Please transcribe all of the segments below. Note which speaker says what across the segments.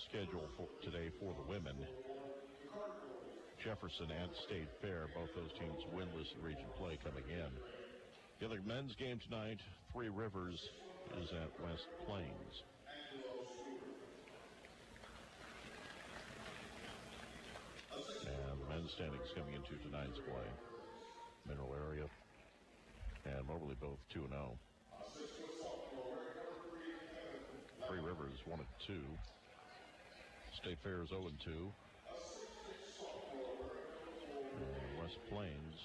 Speaker 1: schedule today for the women. Jefferson and State Fair, both those teams winless in region play coming in. The other men's game tonight, Three Rivers, is at West Plains. And the men's standings coming into tonight's play. Mineral Area and Moberly both 2-0. Three Rivers 1-2. State Fair is 0-2. And West Plains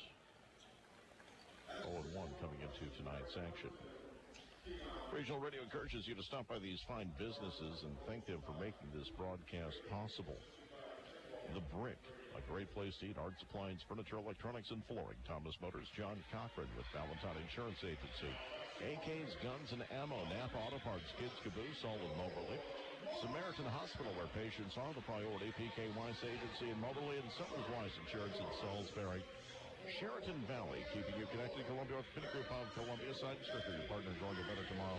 Speaker 1: 0-1 coming into tonight's action. Regional Radio encourages you to stop by these fine businesses and thank them for making this broadcast possible. The Brick, a great place to eat. Art supplies, furniture, electronics, and flooring. Thomas Motors, John Cochran with Valentine Insurance Agency. AK's Guns and Ammo, Napa Auto Parts, Kids Caboose, all in Moberly. Samaritan Hospital, where patients are the priority. PK Weiss Agency in Moberly, and Summers Weiss Insurance in Salisbury. Sheraton Valley, keeping you connected to Columbia Orthopedic Group of Columbia. Side Stricker, your partner enjoying the better tomorrow.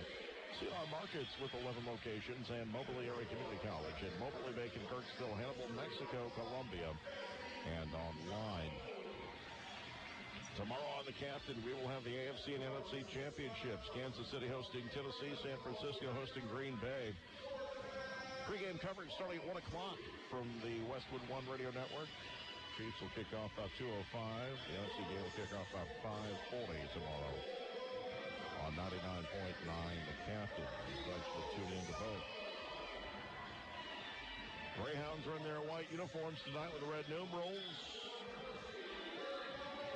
Speaker 1: CR Markets with 11 locations, and Moberly Area Community College in Moberly, Macon, Kirksville, Hannibal, Mexico, Columbia, and online. Tomorrow on the Captain, we will have the AFC and NFC Championships. Kansas City hosting Tennessee, San Francisco hosting Green Bay. Pre-game coverage starting at 1 o'clock from the Westwood One Radio Network. Chiefs will kick off about 2:05. The NFC game will kick off about 5:40 tomorrow on 99.9 The Captain. You guys will tune in to both. Greyhounds are in their white uniforms tonight with the red numerals.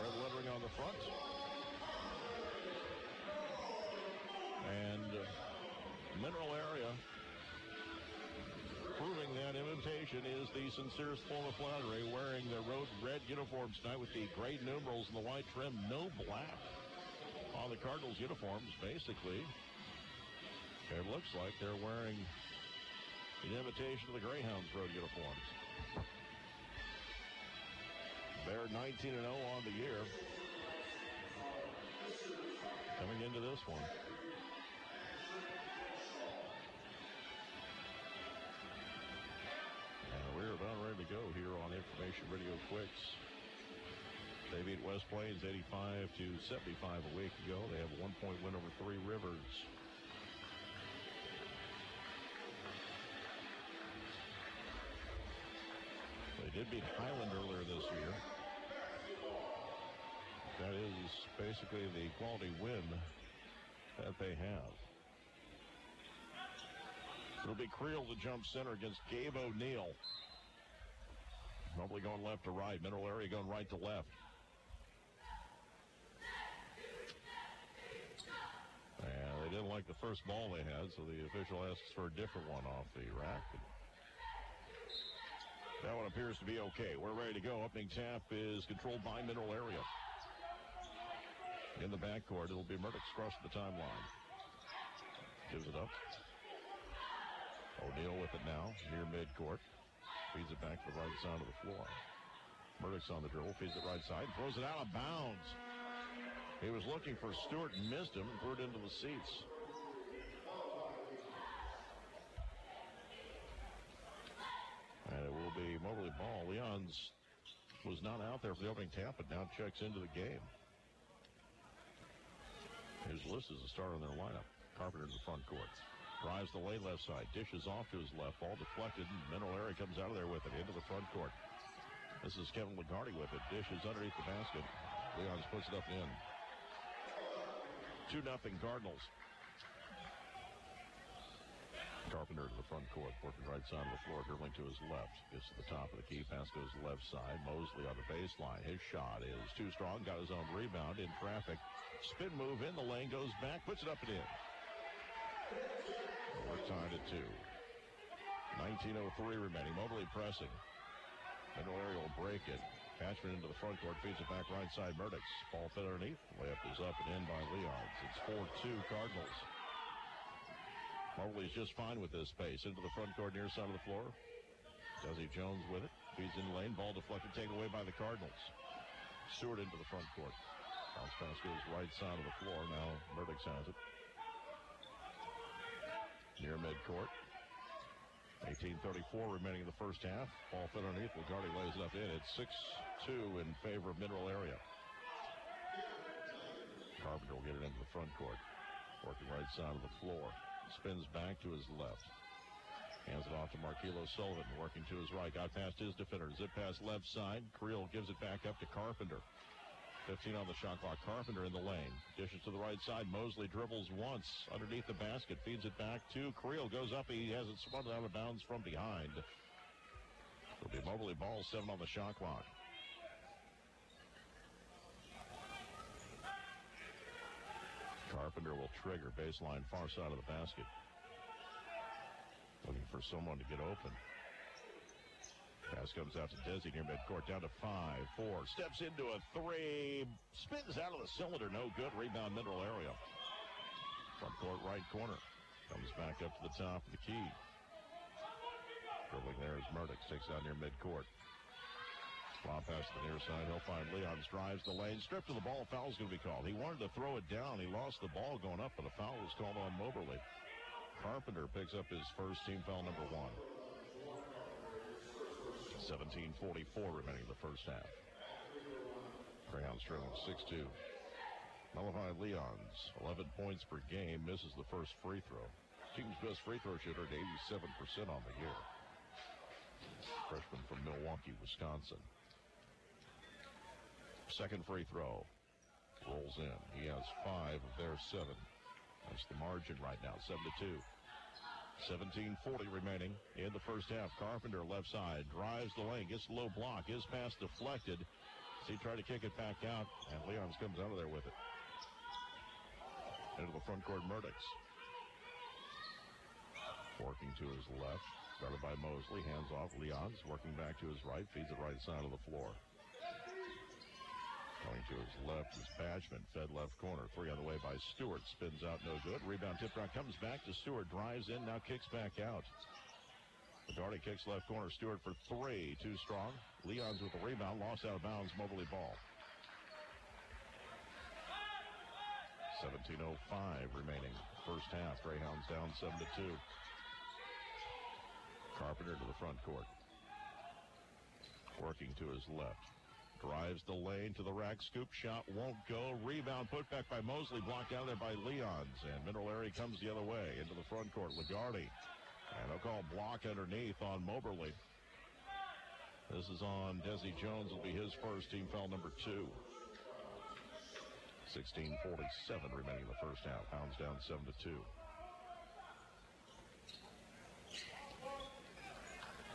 Speaker 1: Red lettering on the front. And Mineral Area proving that imitation is the sincerest form of flattery, wearing their road red uniforms tonight with the gray numerals and the white trim, no black on the Cardinals uniforms. Basically, it looks like they're wearing an imitation of the Greyhounds road uniforms. They're 19-0 on the year coming into this one. We're about ready to go here on Information Radio Quicks. They beat West Plains 85-75 a week ago. They have a 1-point win over Three Rivers. They did beat Highland earlier this year. That is basically the quality win that they have. It'll be Creel to jump center against Gabe O'Neill. Moberly going left to right. Mineral Area going right to left. And they didn't like the first ball they had, so the official asks for a different one off the rack. That one appears to be okay. We're ready to go. Opening tap is controlled by Mineral Area. In the backcourt, it'll be Murdoch across the timeline. Gives it up. O'Neill with it now, near midcourt. Feeds it back to the right side of the floor. Murdoch's on the dribble, feeds it right side, throws it out of bounds. He was looking for Stewart and missed him and threw it into the seats. And it will be Moberly ball. Leons was not out there for the opening tap, but now checks into the game. His list is a starter in their lineup. Carpenter in the front court. Drives the lane left side. Dishes off to his left. Ball deflected. Mineral Area comes out of there with it into the front court. This is Kevin Lagarde with it. Dishes underneath the basket. Leons puts it up and in. 2-0 Cardinals. Carpenter to the front court. Working right side of the floor. Dribbling to his left. Gets to the top of the key. Pass goes left side. Mosley on the baseline. His shot is too strong. Got his own rebound in traffic. Spin move in the lane. Goes back. Puts it up and in. We're tied at 2. 19:03 remaining. Moberly pressing. Mineral Area will break it. Patchman into the front court. Feeds it back right side. Murdoch. Ball fit underneath. Layup is up and in by Leons. It's 4-2 Cardinals. Moberly's just fine with this space. Into the front court near side of the floor. Desi Jones with it. Feeds in the lane. Ball deflected. Taken away by the Cardinals. Stewart into the front court. Bounce pass goes right side of the floor. Now Murdoch has it. Near midcourt. 18:34 remaining in the first half. Ball fit underneath. Lagarde lays it up in. It's 6-2 in favor of Mineral Area. Carpenter will get it into the front court. Working right side of the floor. Spins back to his left. Hands it off to Marquilo Sullivan. Working to his right. Got past his defender. Zip pass left side. Creel gives it back up to Carpenter. 15 on the shot clock. Carpenter in the lane. Dishes to the right side. Mosley dribbles once underneath the basket. Feeds it back to Creel. Goes up. He has it swung out of bounds from behind. It'll be Moberly ball. 7 on the shot clock. Carpenter will trigger. Baseline far side of the basket. Looking for someone to get open. Pass comes out to Desi near midcourt, down to 5-4. Steps into a 3. Spins out of the cylinder. No good. Rebound Mineral Area. Front court right corner. Comes back up to the top of the key. Dribbling there is Murdoch. Takes out near midcourt. Lob pass to the near side. He'll find Leons. Drives the lane. Stripped to the ball. Foul's going to be called. He wanted to throw it down. He lost the ball going up, but a foul was called on Moberly. Carpenter picks up his first team foul, number 1. 17:44 remaining in the first half. Greyhounds trailing 6-2. Malachi Leons, 11 points per game, misses the first free throw. Team's best free throw shooter at 87% on the year. Freshman from Milwaukee, Wisconsin. Second free throw. Rolls in. He has 5 of their 7. That's the margin right now, 7-2. 17:40 remaining in the first half. Carpenter left side, drives the lane, gets a low block. His pass deflected. He tried to kick it back out, and Leons comes out of there with it. Into the front court, Murdoch. Working to his left, started by Mosley, hands off. Leons working back to his right, feeds it right side of the floor. Going to his left is Badgman, fed left corner. 3 on the way by Stewart. Spins out, no good. Rebound tip rock comes back to Stewart. Drives in, now kicks back out. Lagarde kicks left corner. Stewart for 3. Too strong. Leons with the rebound. Lost out of bounds. Moberly ball. 17:05 remaining. First half. Greyhounds down 7-2. Carpenter to the front court. Working to his left. Drives the lane to the rack. Scoop shot won't go. Rebound put back by Mosley. Blocked out there by Leons. And Mineral Area comes the other way into the front court. Lagarde. And they'll call block underneath on Moberly. This is on Desi Jones. It'll be his first, team foul number 2. 16:47 remaining in the first half. Hounds down 7-2.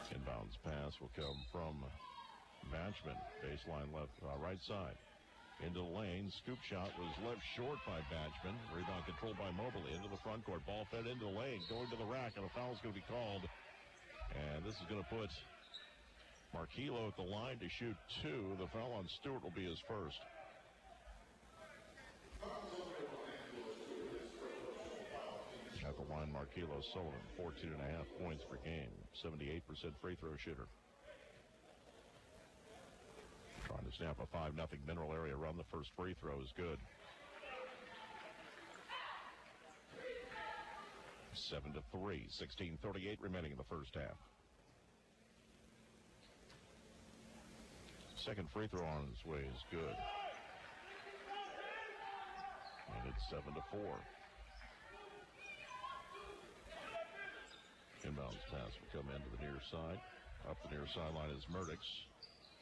Speaker 1: Inbounds pass will come from Batchman, baseline left, right side. Into the lane. Scoop shot was left short by Batchman. Rebound controlled by Moberly. Into the front court. Ball fed into the lane. Going to the rack, and a foul is going to be called. And this is going to put Marquilo at the line to shoot 2. The foul on Stewart will be his first. At the line, Marquilo Sullivan, 14.5 points per game. 78% free throw shooter. Trying to snap a 5-0 Mineral Area run. The first free throw is good. 7-3. 16:38 remaining in the first half. Second free throw on its way is good. And it's 7-4. Inbounds pass will come into the near side. Up the near sideline is Murdoch.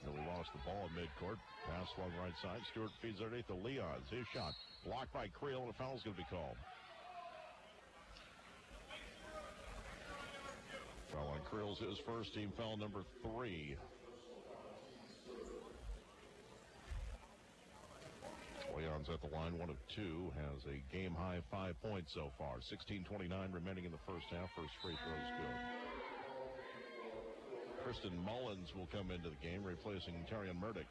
Speaker 1: Nearly lost the ball at midcourt. Pass swung right side. Stewart feeds underneath the Leons. His shot blocked by Creel, and a foul is going to be called. Foul on Creel's his first, team foul number 3. Leon's at the line, 1 of 2, has a game-high 5 points so far. 16:29 remaining in the first half. First free throw is good. Kristen Mullins will come into the game, replacing Tarian Murdoch.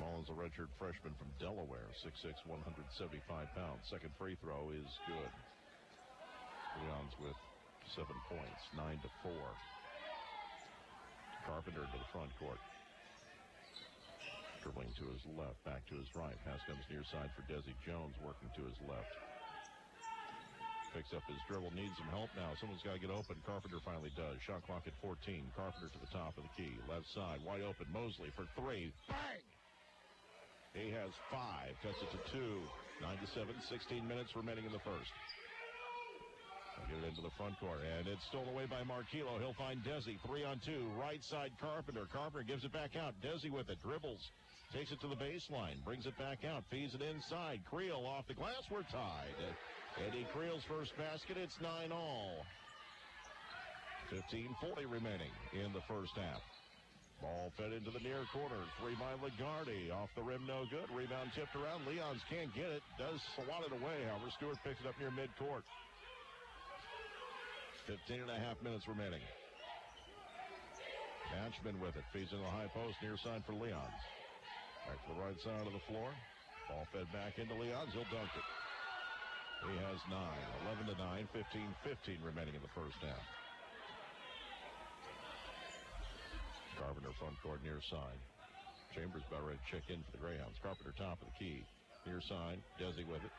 Speaker 1: Mullins, a redshirt freshman from Delaware, 6'6", 175 pounds. Second free throw is good. Leon's with 7 points, 9-4. Carpenter to the front court. Dribbling to his left, back to his right. Pass comes near side for Desi Jones, working to his left. Picks up his dribble, needs some help now. Someone's got to get open. Carpenter finally does. Shot clock at 14. Carpenter to the top of the key. Left side, wide open. Mosley for three. Bang! He has 5. Cuts it to 2. 9-7, 16 minutes remaining in the first. Get it into the front court, and it's stolen away by Marquillo. He'll find Desi. 3-on-2. Right side, Carpenter. Carpenter gives it back out. Desi with it. Dribbles. Takes it to the baseline. Brings it back out. Feeds it inside. Creel off the glass. We're tied. Eddie Creel's first basket. It's 9-all. 15:40 remaining in the first half. Ball fed into the near corner. 3 by Lagarde. Off the rim, no good. Rebound tipped around. Leons can't get it. Does swat it away. However, Stewart picks it up near midcourt. 15.5 minutes remaining. Batchman with it. Feeds in the high post. Near side for Leons. Back to the right side of the floor. Ball fed back into Leons. He'll dunk it. He has 9. 11-9. 15:15 remaining in the first half. Carpenter front court near side. Chambers about ready to check in for the Greyhounds. Carpenter top of the key. Near side. Desi with it.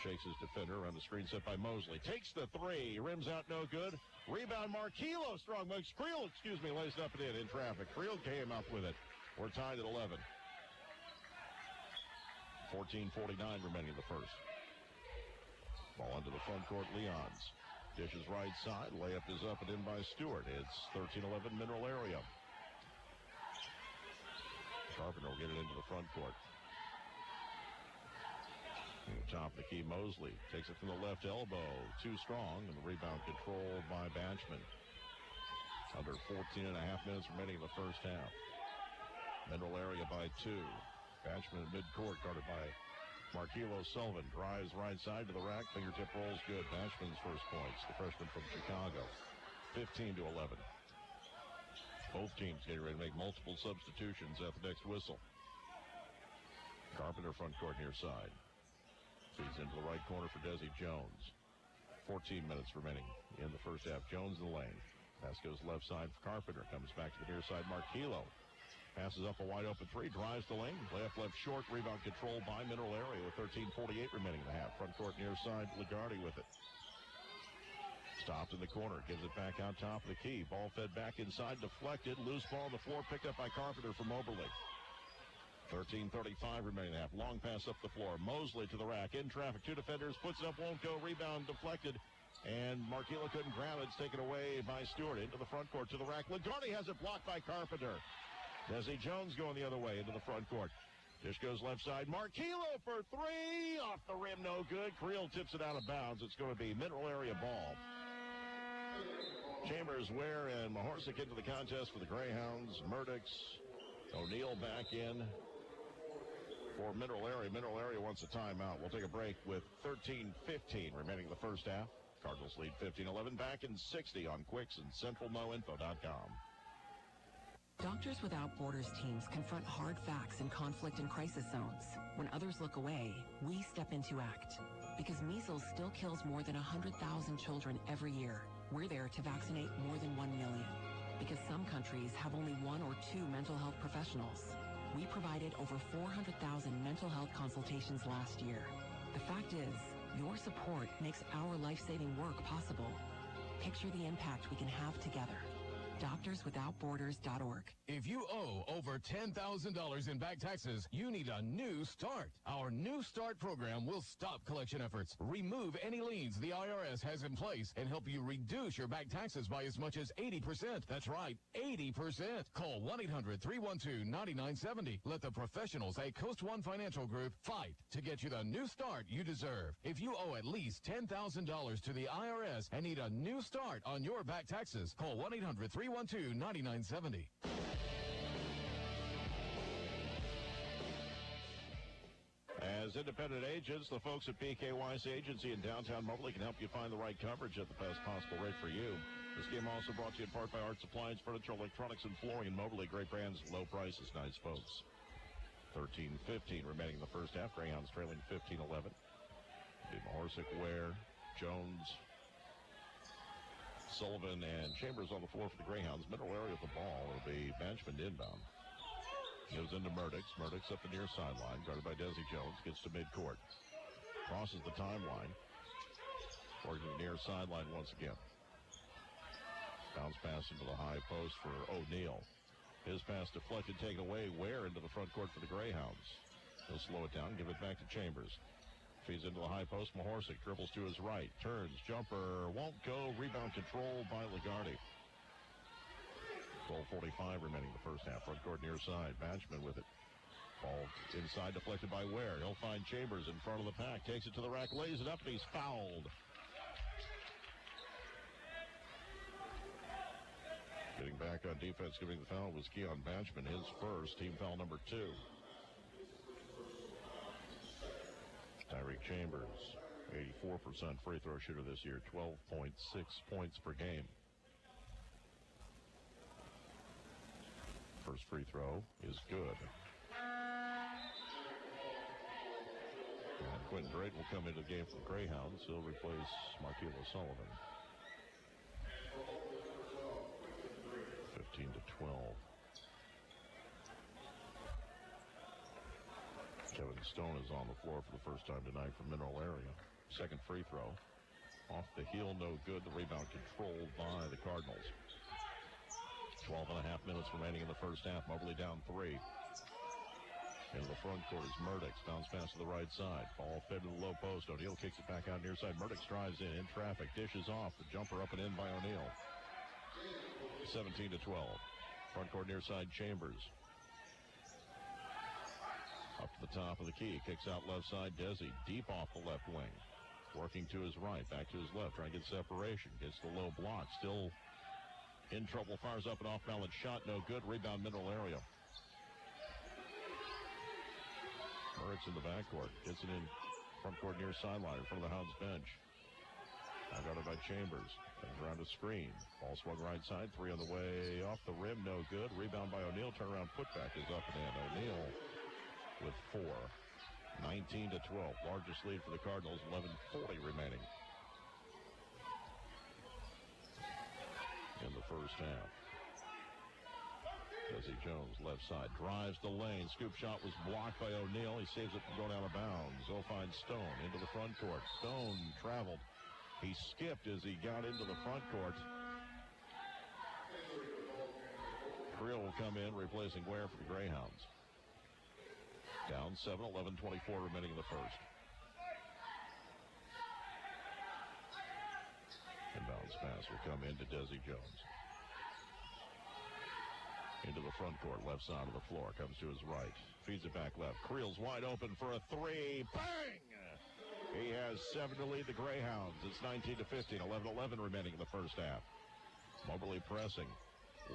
Speaker 1: Shakes his defender around the screen set by Mosley. Takes the 3. Rims out no good. Rebound Marquillo. Strong moves. Creel, lays it up and in traffic. Creel came up with it. We're tied at 11. 14:49 remaining in the first. Ball into the front court. Leons. Dishes right side. Layup is up and in by Stewart. It's 13-11 mineral area. Carpenter will get it into the front court. Top of the key, Mosley takes it from the left elbow. Too strong, and the rebound controlled by Batchman. Under 14.5 minutes remaining in the first half. Mineral area by 2. Batchman at midcourt, guarded by Marquillo. Sullivan drives right side to the rack. Fingertip rolls good. Batchman's first points, the freshman from Chicago. 15-11. Both teams getting ready to make multiple substitutions at the next whistle. Carpenter front court near side. Feeds into the right corner for Desi Jones. 14 minutes remaining in the first half. Jones in the lane. Pass goes left side for Carpenter. Comes back to the near side. Marquillo passes up a wide open 3. Drives the lane. Layup left short. Rebound controlled by mineral area with 13:48 remaining in the half. Front court near side. Lagarde with it. Stopped in the corner. Gives it back out top of the key. Ball fed back inside. Deflected. Loose ball on the floor. Picked up by Carpenter from Moberly. 13:35 remaining half. Long pass up the floor. Mosley to the rack. In traffic. 2 defenders. Puts it up. Won't go. Rebound deflected. And Marquillo couldn't grab it. It's taken away by Stewart. Into the front court to the rack. Lagarde has it blocked by Carpenter. Desi Jones going the other way into the front court. Dish goes left side. Marquillo for 3. Off the rim. No good. Creel tips it out of bounds. It's going to be mineral area ball. Chambers, Ware, and Mahorsic into the contest for the Greyhounds. Murdix, O'Neal back in for Mineral Area. Mineral Area wants a timeout. We'll take a break with 13:15 remaining in the first half. Cardinals lead 15-11. Back in 60 on Quicks and CentralNoInfo.com.
Speaker 2: Doctors Without Borders teams confront hard facts in conflict and crisis zones. When others look away, we step in to act. Because measles still kills more than 100,000 children every year, we're there to vaccinate more than 1 million. Because some countries have only 1 or 2 mental health professionals. We provided over 400,000 mental health consultations last year. The fact is, your support makes our life-saving work possible. Picture the impact we can have together. DoctorsWithoutBorders.org.
Speaker 3: If you owe over $10,000 in back taxes, you need a new start. Our New Start program will stop collection efforts, remove any liens the IRS has in place, and help you reduce your back taxes by as much as 80%. That's right, 80%. Call 1-800-312-9970. Let the professionals at Coast One Financial Group fight to get you the new start you deserve. If you owe at least $10,000 to the IRS and need a new start on your back taxes, call 1-800-312-9970.
Speaker 1: As independent agents, the folks at PKY's agency in downtown Moberly can help you find the right coverage at the best possible rate for you. This game also brought to you in part by Arts Appliance, Furniture, Electronics, and Flooring in Moberly. Great brands, low prices, nice folks. 13:15 remaining in the first half. Greyhounds trailing 15-11. Mahorsic, Ware, Jones, Sullivan, and Chambers on the floor for the Greyhounds. Middle area of the ball will be Batchman inbound. Goes into Murdix. Murdix up the near sideline, guarded by Desi Jones. Gets to midcourt. Crosses the timeline. Working the near sideline once again. Bounce pass into the high post for O'Neal. His pass deflected, taken away. Ware into the front court for the Greyhounds. He'll slow it down, give it back to Chambers. Feeds into the high post. Mahorsic dribbles to his right. Turns, jumper, won't go. Rebound control by Ligardi. 12:45 remaining the first half. Front court near side. Batchman with it. Ball inside, deflected by Ware. He'll find Chambers in front of the pack. Takes it to the rack, lays it up, and he's fouled. Getting back on defense, giving the foul was Keon Batchman, his first, team foul number 2. Tyreek Chambers, 84% free throw shooter this year, 12.6 points per game. First free throw is good. And Quentin Drake will come into the game for the Greyhounds. He'll replace Marquil O'Sullivan. 15-12. Kevin Stone is on the floor for the first time tonight for Mineral Area. Second free throw. Off the heel, no good. The rebound controlled by the Cardinals. 12 and a half minutes remaining in the first half. Moberly down 3. Into the front court is Murdix. Bounce pass to the right side. Ball fed to the low post. O'Neal kicks it back out near side. Murdix drives in traffic. Dishes off. The jumper up and in by O'Neal. 17-12. Front court near side, Chambers. Up to the top of the key. Kicks out left side, Desi. Deep off the left wing. Working to his right. Back to his left. Trying to get separation. Gets the low block. Still in trouble. Fires up an off-balance shot. No good. Rebound, Mineral Area. Murray's in the backcourt. Gets it in front court near sideline in front of the Hounds bench. Now guarded by Chambers. Comes around a screen. Ball swung right side. 3 on the way off the rim. No good. Rebound by O'Neal. Turnaround putback is up and in. O'Neal with 4. 19-12. Largest lead for the Cardinals. 11:40 remaining in the first half. Jesse Jones, left side, drives the lane. Scoop shot was blocked by O'Neal. He saves it from going out of bounds. He'll find Stone into the front court. Stone traveled. He skipped as he got into the front court. Creel will come in, replacing Ware for the Greyhounds. Down 7, 11:24 remaining in the first. Inbounds pass will come into Desi Jones. Into the front court, left side of the floor. Comes to his right. Feeds it back left. Creel's wide open for a 3. Bang! He has 7 to lead the Greyhounds. It's 19-15. 11-11 remaining in the first half. Moberly pressing.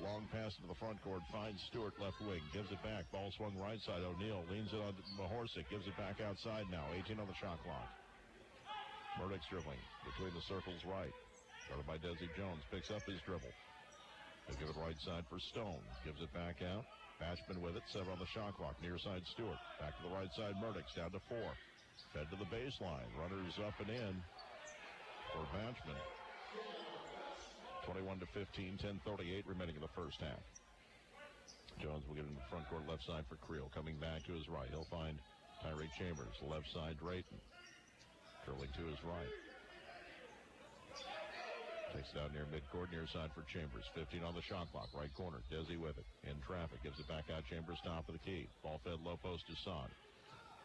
Speaker 1: Long pass to the front court. Finds Stewart left wing. Gives it back. Ball swung right side. O'Neal leans it on Mahorsic. Gives it back outside now. 18 on the shot clock. Murdix dribbling between the circles right. Guarded by Desi Jones. Picks up his dribble. They give it right side for Stone. Gives it back out. Batchman with it. 7 on the shot clock. Near side Stewart. Back to the right side. Murdix down to 4. Fed to the baseline. Runners up and in for Batchman. 21-15. 10:38 remaining in the first half. Jones will get in the front court left side for Creel. Coming back to his right. He'll find Tyreek Chambers. Left side Drayton. Curling to his right. Takes it out near midcourt, near side for Chambers. 15 on the shot clock, right corner. Desi with it. In traffic, gives it back out. Chambers top of the key. Ball fed low post to Son.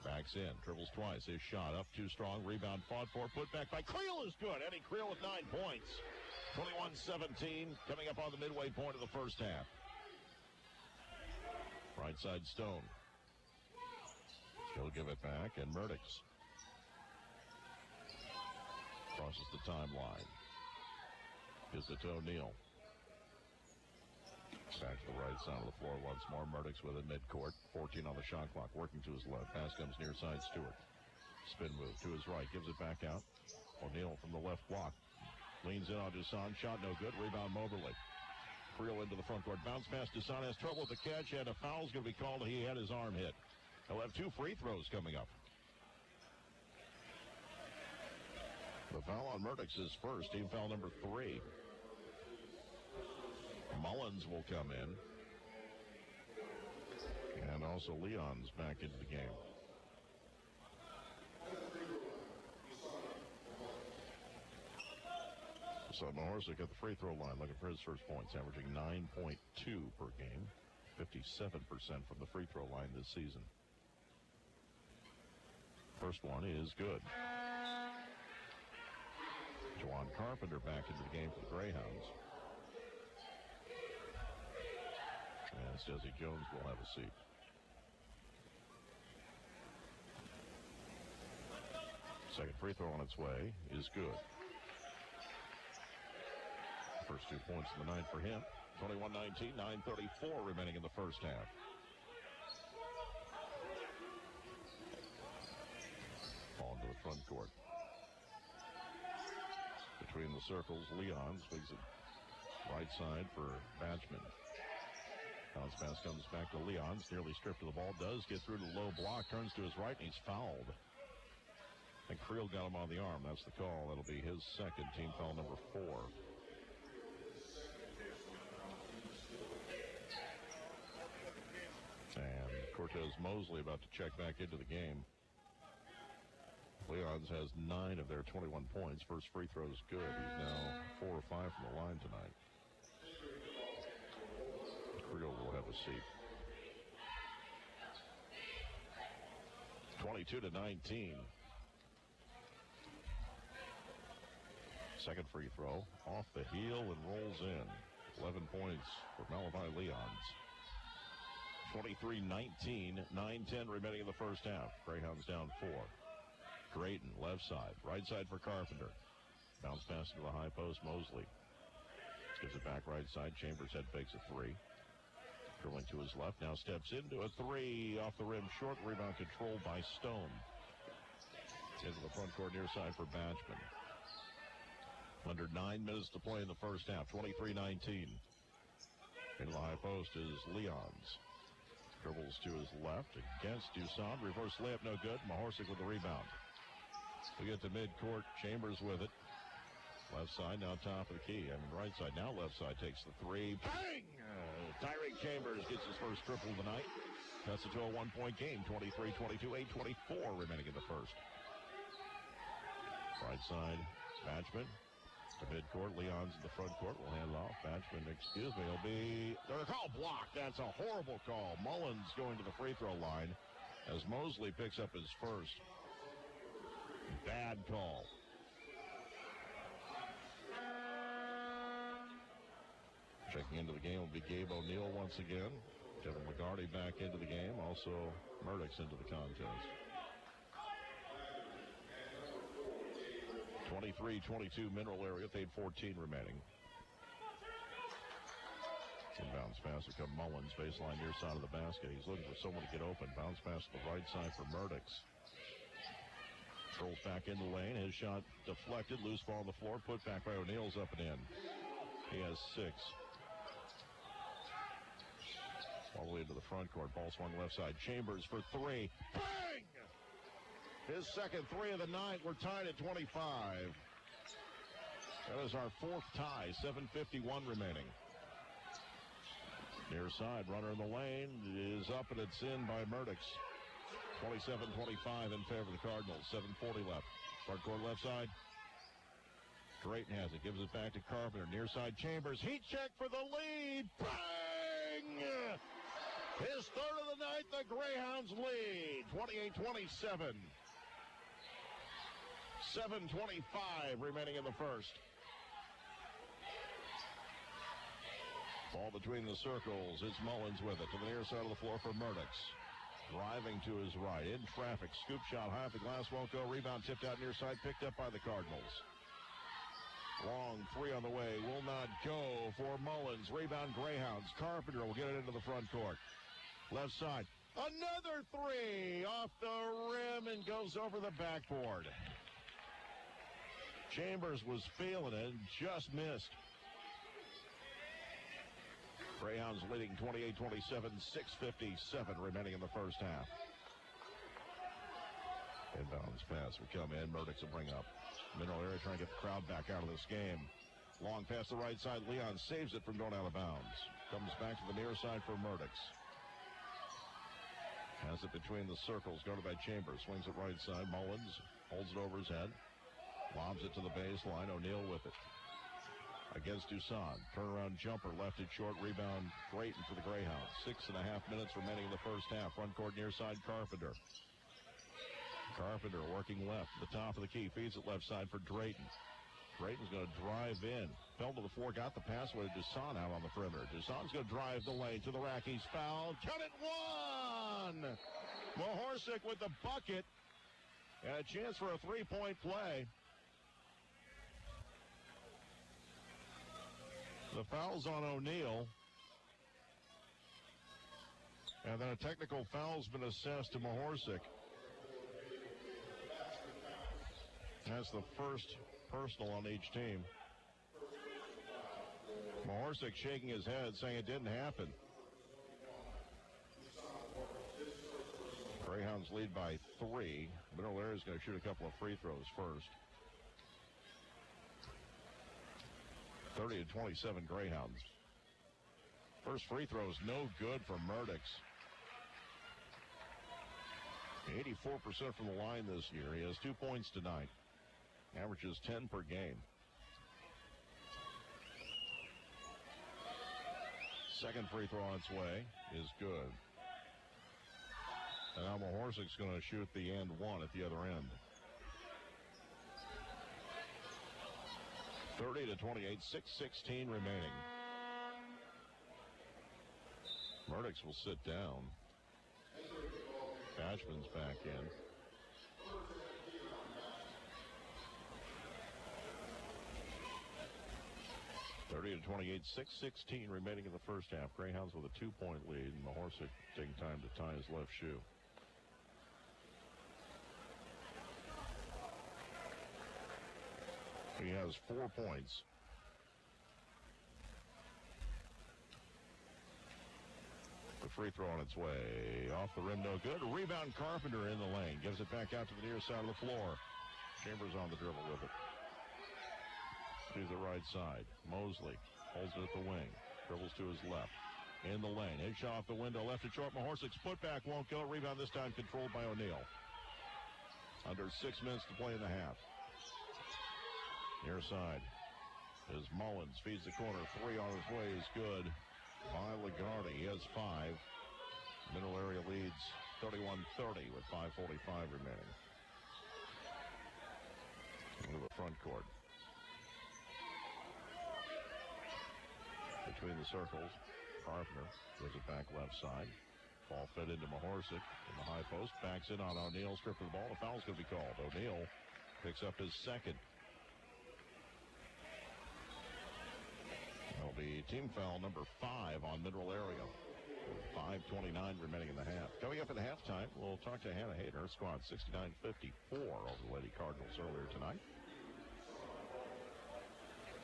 Speaker 1: Backs in, dribbles twice. His shot up, too strong. Rebound fought for. Put back by Creel is good. Eddie Creel with 9 points. 21-17, coming up on the midway point of the first half. Right side Stone. He'll give it back, and Murdix crosses the timeline. Gives it to O'Neal. Back to the right side of the floor once more. Murdix with it midcourt. 14 on the shot clock. Working to his left. Pass comes near side Stewart. Spin move to his right. Gives it back out. O'Neal from the left block. Leans in on Dusan. Shot no good. Rebound Moberly. Creel into the front court. Bounce pass. Dusan has trouble with the catch. And a foul's going to be called. He had his arm hit. He'll have 2 free throws coming up. The foul on Murdix is first. Team foul number 3. Mullins will come in. And also Leon's back into the game. So Mahorsic at the free throw line looking for his first points, averaging 9.2 per game, 57% from the free throw line this season. First one is good. Juwan Carpenter back into the game for the Greyhounds. As Desi Jones will have a seat. Second free throw on its way is good. First 2 points of the night for him. 21-19, 9:34 remaining in the first half. Ball into the front court. Between the circles, Leon swings it right side for Batchman. Bounce pass comes back to Leon. Nearly stripped of the ball. Does get through to the low block. Turns to his right, and he's fouled. And Creel got him on the arm. That's the call. That'll be his second, team foul number 4. And Cortez Mosley about to check back into the game. Leons has 9 of their 21 points. First free throw is good. He's now 4 or 5 from the line tonight. Creel will have a seat. 22-19. Second free throw off the heel and rolls in. 11 points for Malachi Leons. 23-19, 9:10 remaining in the first half. Greyhounds down 4. Drayton, left side. Right side for Carpenter. Bounce pass to the high post, Mosley. Gives it back right side. Chambers head fakes a 3. Drilling to his left. Now steps into a 3. Off the rim short. Rebound controlled by Stone. Into the front court near side for Batchman. Under 9 minutes to play in the first half. 23-19. Into the high post is Leons. Dribbles to his left against Dussault. Reverse layup, no good. Mahorsic with the rebound. We get to midcourt. Chambers with it. Left side, now top of the key. Right side, now left side takes the 3. Bang! Tyreek Chambers gets his first triple of the night. That's it to a 1-point game. 23-22, 8:24 remaining in the first. Right side, Batchman. To midcourt, Leon's in the front court. Will hand it off. Batchman, excuse me, will be... They're called block. That's a horrible call. Mullins going to the free throw line as Mosley picks up his first. Bad call. Checking into the game will be Gabe O'Neill once again. Kevin McGarty back into the game. Also, Murdoch's into the contest. 23-22 Mineral area, 8:14 remaining. Inbounds pass will come Mullins, baseline near side of the basket. He's looking for someone to get open. Bounce pass to the right side for Murdoch. Rolls back in the lane. His shot deflected. Loose ball on the floor. Put back by O'Neill's up and in. He has 6. All the way to the front court. Ball swung left side. Chambers for 3. Bang! His second 3 of the night. We're tied at 25. That is our 4th tie. 7:51 remaining. Near side, runner in the lane is up and it's in by Murdoch. 27-25 in favor of the Cardinals. 7:40 left. Front court left side. Drayton has it. Gives it back to Carpenter. Near side, Chambers. Heat check for the lead. Bang! His 3rd of the night. The Greyhounds lead. 28-27. 7:25 remaining in the first. Ball between the circles. It's Mullins with it to the near side of the floor for Murdoch. Driving to his right. In traffic. Scoop shot high off the glass. Won't go. Rebound tipped out near side. Picked up by the Cardinals. Long 3 on the way. Will not go for Mullins. Rebound Greyhounds. Carpenter will get it into the front court. Left side. Another 3 off the rim and goes over the backboard. Chambers was feeling it and just missed. Greyhounds leading 28-27, 6:57 remaining in the first half. Inbounds pass will come in. Murdoch will bring up. Mineral area trying to get the crowd back out of this game. Long pass to the right side. Leon saves it from going out of bounds. Comes back to the near side for Murdoch. Has it between the circles. Guarded by Chambers. Swings it right side. Mullins holds it over his head. Lobs it to the baseline. O'Neal with it. against Dusan. Turnaround jumper, left it short, rebound, Grayton for the Greyhounds. 6.5 minutes remaining in the first half. Front court near side, Carpenter. Carpenter working left, the top of the key, feeds it left side for Drayton. Drayton's going to drive in. Fell to the floor, got the pass away to Dusan out on the perimeter. Dusan's going to drive the lane to the rack. He's fouled. Count it, one! Mahorsic with the bucket. And a chance for a three-point play. The foul's on O'Neal. And then a technical foul's been assessed to Mahorsic. That's the first personal on each team. Mahorsic shaking his head, saying it didn't happen. Greyhounds lead by 3. Middle area is going to shoot a couple of free throws first. 30-27 Greyhounds. First free throw is no good for Murdix. 84% from the line this year. He has 2 points tonight. Averages 10 per game. Second free throw on its way is good. And now Mahorsic's going to shoot the and one at the other end. 30-28, 6:16 remaining. Murdix will sit down. Bashman's back in. Thirty to 28, 6:16 remaining in the first half. Greyhounds with a 2-point lead, and Mahorsic taking time to tie his left shoe. He has 4 points. The free throw on its way. Off the rim, no good. Rebound, Carpenter in the lane. Gives it back out to the near side of the floor. Chambers on the dribble with it. To the right side. Mosley holds it at the wing. Dribbles to his left. In the lane. His shot off the window. Left it short. Mahorsic's putback won't go. Rebound this time controlled by O'Neal. Under 6 minutes to play in the half. Near side is Mullins. Feeds the corner. 3 on his way is good by Lagarde. He has 5. Middle area leads 31-30 with 5:45 remaining. Into the front court. Between the circles, Carpenter gives it back left side. Ball fed into Mahorsic in the high post. Backs in on O'Neal. Strip of the ball. A foul's going to be called. O'Neal picks up his second. That'll be team foul number 5 on Mineral Area. 5:29 remaining in the half. Coming up at halftime, we'll talk to Hannah Hayden. Her squad 69-54 over the Lady Cardinals earlier tonight.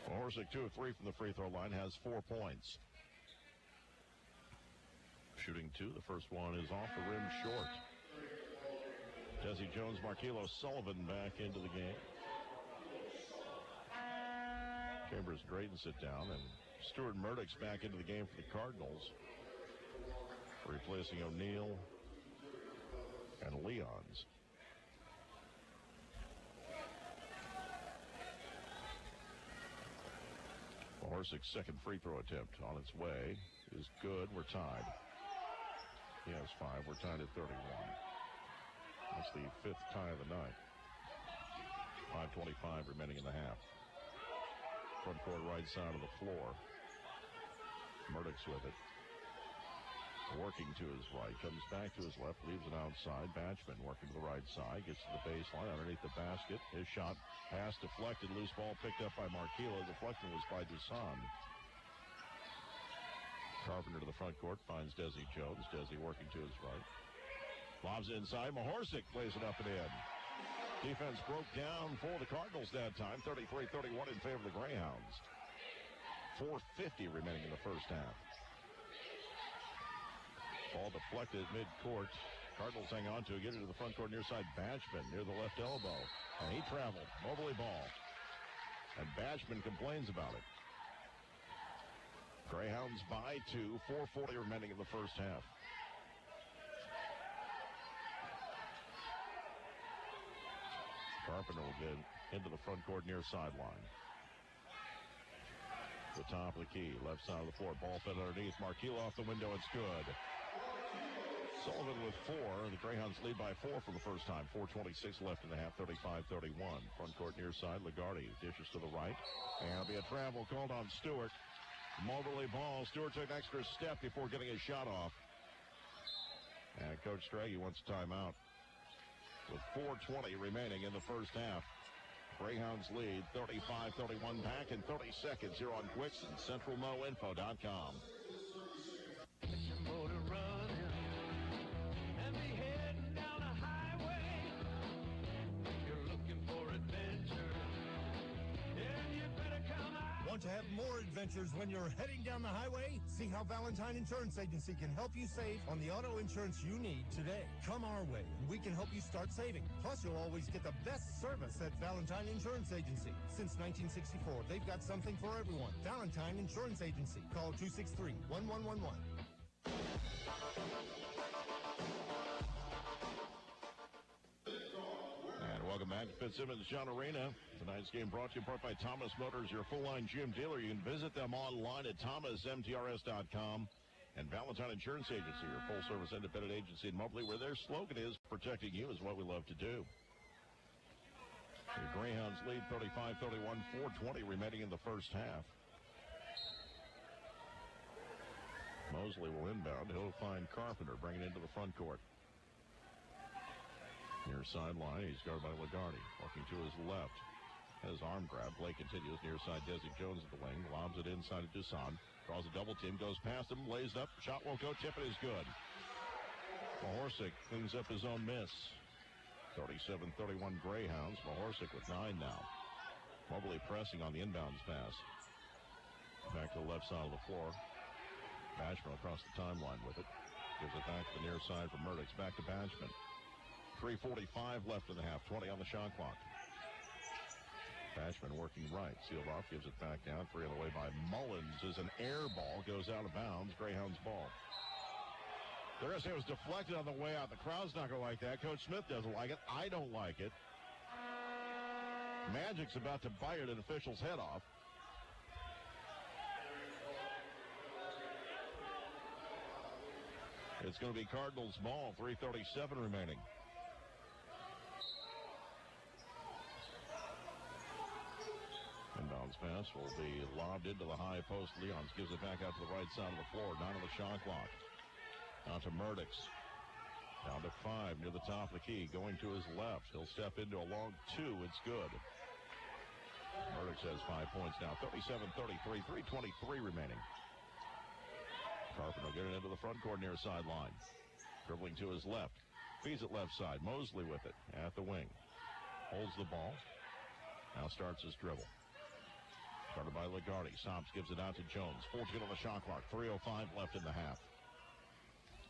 Speaker 1: Mahorsic 2 of 3 from the free throw line, has 4 points. Shooting 2, the first one is off the rim short. Desi Jones, Markelo Sullivan back into the game. Chambers and Drayton sit down, and Stuart Murdix back into the game for the Cardinals, replacing O'Neal and Leons. Mahorsic's second free throw attempt on its way is good. We're tied. He has 5. We're tied at 31. That's the 5th tie of the night. 5:25 remaining in the half. Front court right side of the floor. Murdix with it. Working to his right. Comes back to his left. Leaves it outside. Batchman working to the right side. Gets to the baseline underneath the basket. His shot pass deflected. Loose ball picked up by Markelo. Deflection was by Dusan. Carpenter to the front court. Finds Desi Jones. Desi working to his right. Lobs inside. Mahorsic plays it up and in. Defense broke down for the Cardinals that time. 33-31 in favor of the Greyhounds. 4:50 remaining in the first half. Ball deflected midcourt. Cardinals hang on to it. Get it to the front court near side. Batchman near the left elbow. And he traveled. Moberly ball. And Batchman complains about it. Greyhounds by 2. 4:40 remaining in the first half. Carpenter will get into the front court near sideline. the top of the key. Left side of the floor. Ball fed underneath. Marquillo off the window. It's good. Sullivan with 4. The Greyhounds lead by 4 for the first time. 4:26 left in the half. 35-31. Front court near side. Lagarde dishes to the right. And it'll be a travel called on Stewart. Moberly ball. Stewart took an extra step before getting his shot off. And Coach Strage wants a timeout. With 4:20 remaining in the first half. Greyhounds lead 35-31 back in 30 seconds here on Quicks and CentralMoInfo.com.
Speaker 4: Want to have more adventures when you're heading down the highway? See how Valentine Insurance Agency can help you save on the auto insurance you need today. Come our way, and we can help you start saving. Plus, you'll always get the best service at Valentine Insurance Agency. Since 1964, they've got something for everyone. Valentine Insurance Agency. Call 263-1111.
Speaker 1: Welcome back to Fitzsimmons John Arena. Tonight's game brought to you in part by Thomas Motors, your full-line GM dealer. You can visit them online at thomasmtrs.com. And Valentine Insurance Agency, your full-service independent agency in Moberly, where their slogan is, protecting you is what we love to do. The Greyhounds lead 35-31, 4:20 remaining in the first half. Mosley will inbound. He'll find Carpenter, bringing it into the front court. Near sideline, he's guarded by Lagarde. Walking to his left. His arm grab. Blake continues near side. Desi Jones at the wing. Lobs it inside to Dusan. Draws a double team. Goes past him. Lays up. Shot won't go. Tip it is good. Mahorsic cleans up his own miss. 37-31 Greyhounds. Mahorsic with 9 now. Moberly pressing on the inbounds pass. Back to the left side of the floor. Bashman across the timeline with it. Gives it back to the near side for Murdoch. Back to Bashman. 3:45 left in the half. 20 on the shot clock. Bashman working right. Sealed off. Gives it back down. 3 on the way by Mullins as an air ball goes out of bounds. Greyhounds ball. They're going to say it was deflected on the way out. The crowd's not going to like that. Coach Smith doesn't like it. I don't like it. Magic's about to bite an official's head off. It's going to be Cardinals ball. 3:37 remaining. Inbounds pass will be lobbed into the high post. Leons gives it back out to the right side of the floor. Down to the shot clock. Down to Murdoch. Down to 5 near the top of the key. Going to his left. He'll step into a long 2. It's good. Murdoch has 5 points now. 37-33. 3:23 remaining. Carpenter getting into the front court near sideline. Dribbling to his left. Feeds it left side. Mosley with it at the wing. Holds the ball. Now starts his dribble. Started by Lagarde. Sops gives it out to Jones. 14 on the shot clock. 3:05 left in the half.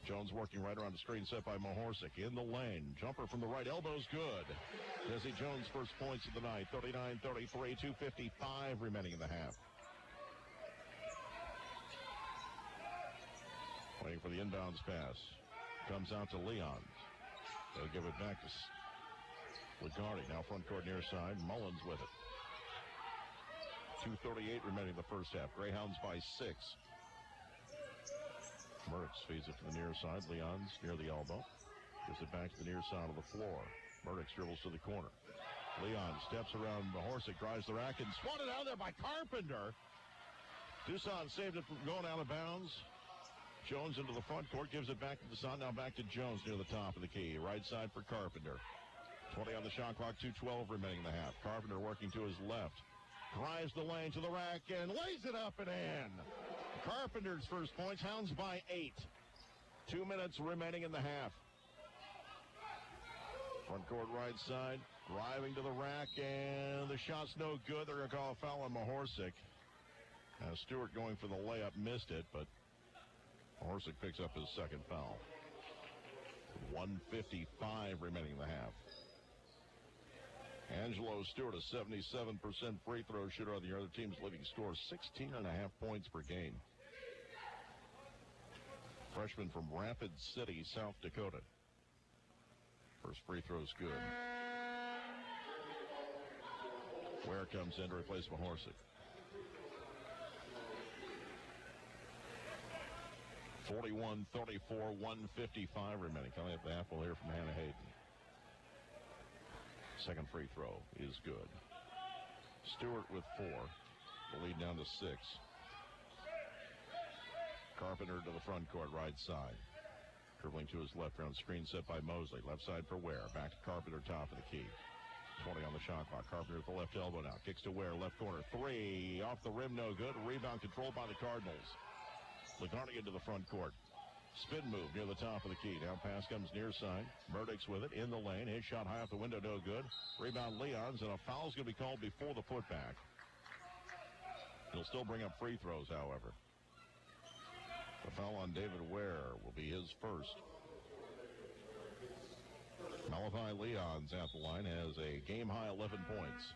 Speaker 1: Jones working right around the screen set by Mahorsic. In the lane. Jumper from the right. Elbow's good. Desi Jones' first points of the night. 39-33. 2:55 remaining in the half. Waiting for the inbounds pass. Comes out to Leons. They'll give it back to Lagarde. Now front court near side. Mullins with it. 2:38 remaining in the first half. Greyhounds by 6. Murdoch feeds it to the near side. Leons near the elbow. Gives it back to the near side of the floor. Murdoch dribbles to the corner. Leons steps around Mahorsic, drives the rack, and swatted out there by Carpenter. Dusan saved it from going out of bounds. Jones into the front court, gives it back to Dusan. Now back to Jones near the top of the key. Right side for Carpenter. 20 on the shot clock, 2:12 remaining in the half. Carpenter working to his left. Drives the lane to the rack and lays it up and in. Carpenter's first points. Hounds by 8. 2 minutes remaining in the half. Front court right side. Driving to the rack and the shot's no good. They're going to call a foul on Mahorsic. Stewart going for the layup, missed it, but Mahorsic picks up his second foul. 1:55 remaining in the half. Angelo Stewart, a 77% free throw shooter on the other team's leading scorer, 16.5 points per game. Freshman from Rapid City, South Dakota. First free throw's good. Ware comes in to replace Mahorsic. 41-34, 1:55 remaining. Coming up the half, we'll hear from Hannah Hayden. Second free throw is good. Stewart with 4. The lead down to 6. Carpenter to the front court, right side. Dribbling to his left, round screen set by Mosley. Left side for Ware. Back to Carpenter, top of the key. 20 on the shot clock. Carpenter at the left elbow now. Kicks to Ware, left corner. 3 off the rim, no good. Rebound controlled by the Cardinals. Lagarde into the front court. Spin move near the top of the key. Down pass comes near side. Murdoch's with it in the lane. His shot high off the window, no good. Rebound Leon's, and a foul's going to be called before the putback. He'll still bring up free throws, however. The foul on David Ware will be his first. Malachi Leon's at the line, has a game-high 11 points.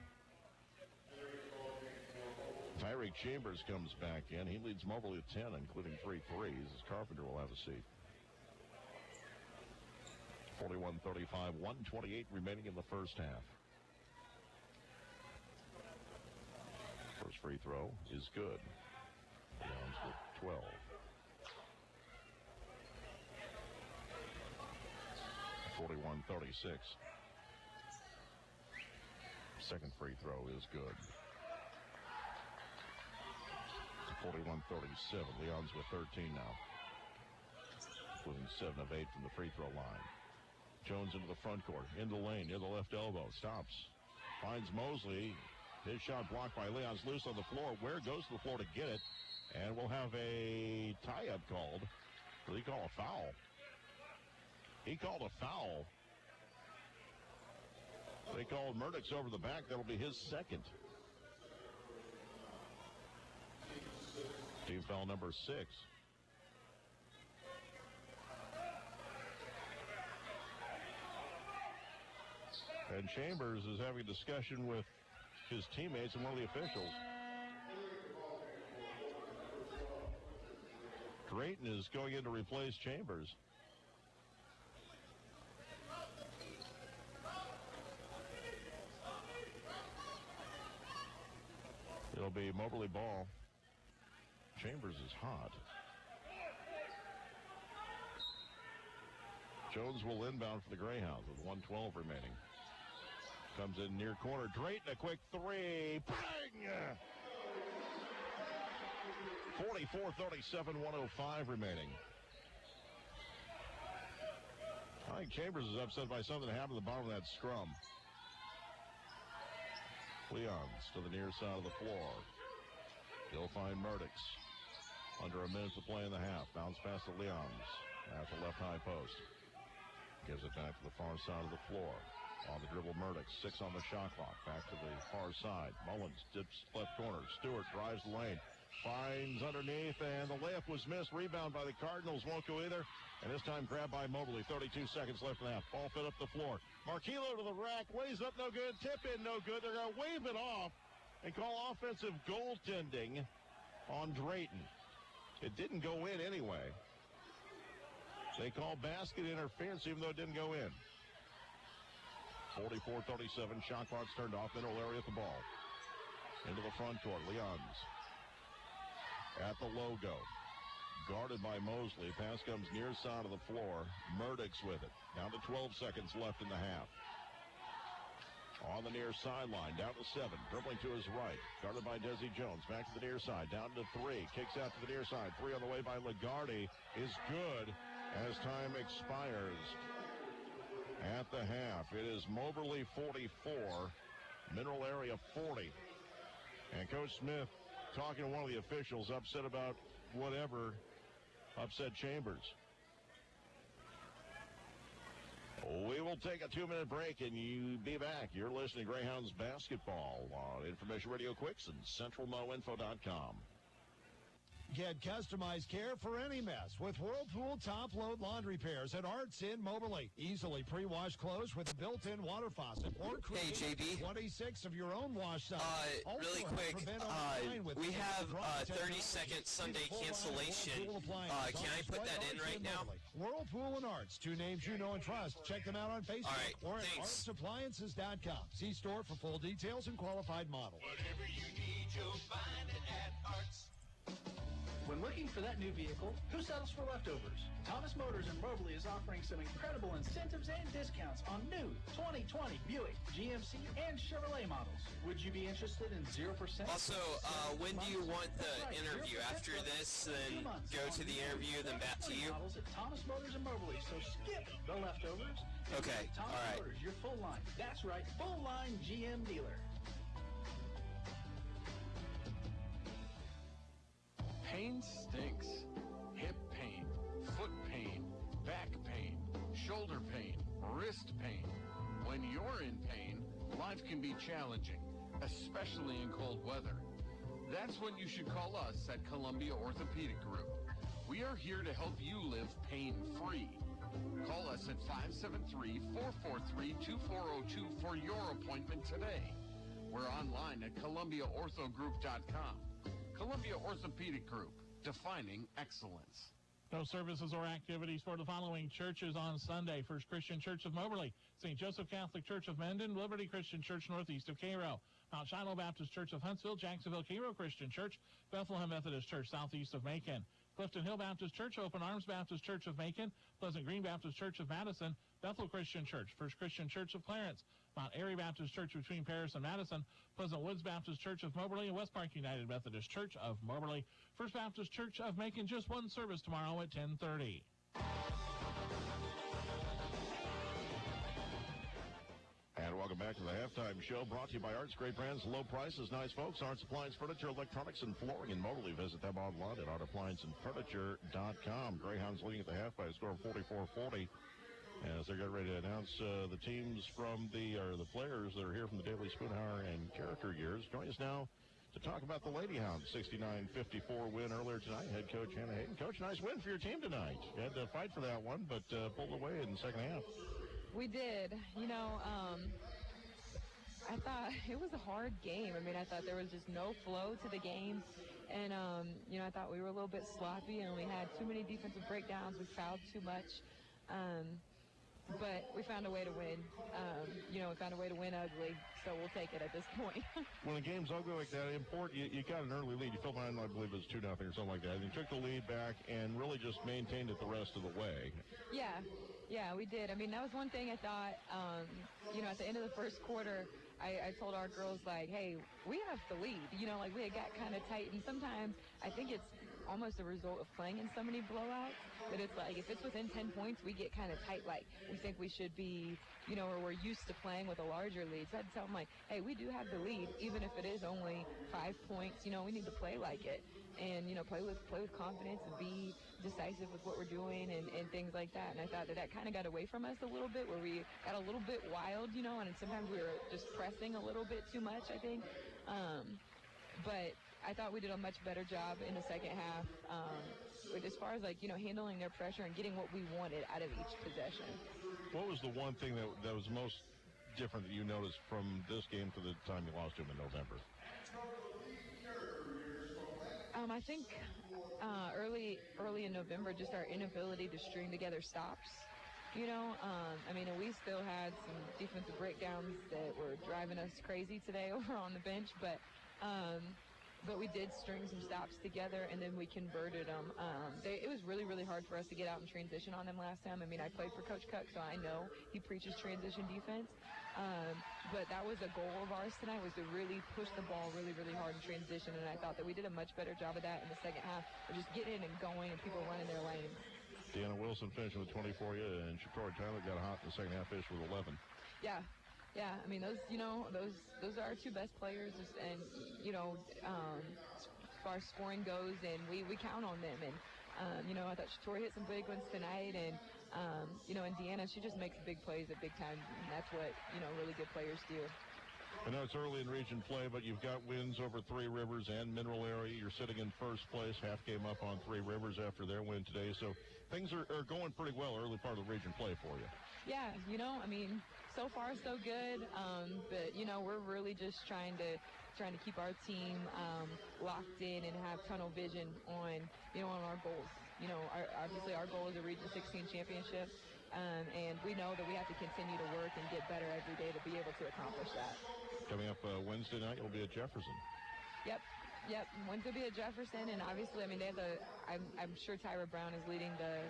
Speaker 1: Tyreek Chambers comes back in. He leads Moberly with 10, including 3 threes, as Carpenter will have a seat. 41-35, 1:28 remaining in the first half. First free throw is good. Leon's with 12. 41-36. Second free throw is good. 41-37. Leon's with 13 now, including 7 of 8 from the free throw line. Jones into the front court, in the lane, near the left elbow, stops, finds Mosley. His shot blocked by Leon's, loose on the floor. Ware goes to the floor to get it, and we'll have a tie-up called. Did he call a foul? He called a foul. They called Murdoch's over the back. That'll be his second. Team foul number 6. And Chambers is having a discussion with his teammates and one of the officials. Drayton is going in to replace Chambers. It'll be Moberly ball. Chambers is hot. Jones will inbound for the Greyhounds with 1:12 remaining. Comes in near corner. Drayton, a quick 3. Bang! 44-37, 1:05 remaining. I think Chambers is upset by something that happened at the bottom of that scrum. Leons to the near side of the floor. He'll find Murdoch's. Under a minute to play in the half. Bounce pass to Leons at the left high post. Gives it back to the far side of the floor. On the dribble, Murdoch. 6 on the shot clock. Back to the far side. Mullins dips left corner. Stewart drives the lane. Finds underneath, and the layup was missed. Rebound by the Cardinals. Won't go either. And this time grabbed by Moberly. 32 seconds left in the half. Ball fit up the floor. Marquillo to the rack. Lays up, no good. Tip in, no good. They're going to wave it off and call offensive goaltending on Drayton. It didn't go in anyway. They call basket interference even though it didn't go in. 44-37. Shot clock's turned off. Middle area at the ball. Into the front court. Leons at the logo. Guarded by Mosley. Pass comes near side of the floor. Murdoch's with it. Down to 12 seconds left in the half. On the near sideline, down to 7. Dribbling to his right. Guarded by Desi Jones. Back to the near side. Down to 3. Kicks out to the near side. 3 on the way by Lagarde is good as time expires. At the half, it is Moberly 44, Mineral Area 40. And Coach Smith talking to one of the officials, upset about whatever upset Chambers. We will take a 2-minute break and you be back. You're listening to Greyhounds basketball on Information Radio Quicks and CentralMoInfo.com.
Speaker 4: Get customized care for any mess with Whirlpool top-load laundry pairs at Arts in Moberly. Easily pre-wash clothes with a built-in water faucet or create 26 of your own wash size.
Speaker 5: Really quick, we have 30-second Sunday cancellation. Can I put that in right now?
Speaker 4: Whirlpool and Arts, 2 names you know and trust. Check them out on Facebook or at artsappliances.com. See store for full details and qualified models.
Speaker 6: Whatever you need, you'll find it at Arts.
Speaker 7: When looking for
Speaker 6: for that new vehicle, who settles for leftovers? Thomas Motors in Moberly is offering some incredible incentives and discounts on new 2020 Buick, GMC, and Chevrolet models. Would you be interested in 0%?
Speaker 5: Also, when do you want the interview? After this, then go to the interview, then back to you?
Speaker 6: Models at Thomas Motors in Moberly, so skip the leftovers.
Speaker 5: Okay,
Speaker 6: Thomas
Speaker 5: all right.
Speaker 6: Motors, your full line. That's right, full line GM dealer.
Speaker 3: Pain stinks. Hip pain, foot pain, back pain, shoulder pain, wrist pain. When you're in pain, life can be challenging, especially in cold weather. That's when you should call us at Columbia Orthopedic Group. We are here to help you live pain-free. Call us at 573-443-2402 for your appointment today. We're online at ColumbiaOrthoGroup.com. Columbia Orthopedic Group, defining excellence.
Speaker 7: No services or activities for the following churches on Sunday. First Christian Church of Moberly, St. Joseph Catholic Church of Mendon, Liberty Christian Church northeast of Cairo, Mount Shiloh Baptist Church of Huntsville, Jacksonville Cairo Christian Church, Bethlehem Methodist Church southeast of Macon, Clifton Hill Baptist Church, Open Arms Baptist Church of Macon, Pleasant Green Baptist Church of Madison, Bethel Christian Church, First Christian Church of Clarence, Mount Airy Baptist Church between Paris and Madison, Pleasant Woods Baptist Church of Moberly, and West Park United Methodist Church of Moberly. First Baptist Church of Macon, just one service tomorrow at 10:30.
Speaker 1: And welcome back to the halftime show, brought to you by Arts. Great brands, low prices, nice folks. Arts Appliance Furniture, Electronics, and Flooring in Moberly. Visit them online at artapplianceandfurniture.com. Greyhounds leading at the half by a score of 44-40. As they're getting ready to announce the teams from the players that are here from the Daily Spoon Hour and Character Years. Join us now to talk about the Lady Hounds 69-54 win earlier tonight. Head coach Hannah Hayden. Coach, nice win for your team tonight. You had to fight for that one, but pulled away in the second half.
Speaker 8: We did. I thought it was a hard game. I mean, I thought there was just no flow to the game. And, I thought we were a little bit sloppy and we had too many defensive breakdowns. We fouled too much. But we found a way to win. We found a way to win ugly, so we'll take it at this point.
Speaker 1: When a game's ugly like that, important, you got an early lead. You fell behind, I believe it was 2-0 or something like that. And you took the lead back and really just maintained it the rest of the way.
Speaker 8: Yeah, we did. I mean, that was one thing I thought, at the end of the first quarter, I told our girls, hey, we have the lead. We had got kind of tight. And sometimes I think it's almost a result of playing in so many blowouts that it's if it's within 10 points, we get kind of tight. We think we should be, or we're used to playing with a larger lead. So I'd tell them, hey, we do have the lead, even if it is only 5 points. We need to play like it and, play with confidence and be decisive with what we're doing and things like that. And I thought that kind of got away from us a little bit, where we got a little bit wild, and sometimes we were just pressing a little bit too much, I think. But I thought we did a much better job in the second half as far as, handling their pressure and getting what we wanted out of each possession.
Speaker 1: What was the one thing that was most different that you noticed from this game to the time you lost to them in November?
Speaker 8: I think early in November, just our inability to string together stops. And we still had some defensive breakdowns that were driving us crazy today over on the bench, but we did string some stops together, and then we converted them. It was really, really hard for us to get out and transition on them last time. I mean, I played for Coach Cuck, so I know he preaches transition defense. But that was a goal of ours tonight, was to really push the ball really, really hard in transition, and I thought that we did a much better job of that in the second half, of just getting and going and people running their lanes.
Speaker 1: Deanna Wilson finishing with 24, and Shatori Tyler got hot in the second half, finished with 11.
Speaker 8: Yeah. I mean, those are our two best players, and, as far as scoring goes, and we count on them. And, I thought Shatori hit some big ones tonight, and, and Deanna, she just makes big plays at big time, and that's what, really good players do.
Speaker 1: I know it's early in region play, but you've got wins over Three Rivers and Mineral Area. You're sitting in first place, half game up on Three Rivers after their win today. So things are going pretty well early part of the region play for you.
Speaker 8: Yeah, so far so good. But, we're really just trying to keep our team locked in and have tunnel vision on our goals. Obviously our goal is a Region 16 championship. And we know that we have to continue to work and get better every day to be able to accomplish that.
Speaker 1: Coming up Wednesday night, you'll be at Jefferson.
Speaker 8: Yep. Yep, went to be at Jefferson, and obviously, I mean, they have I'm sure Tyra Brown is leading the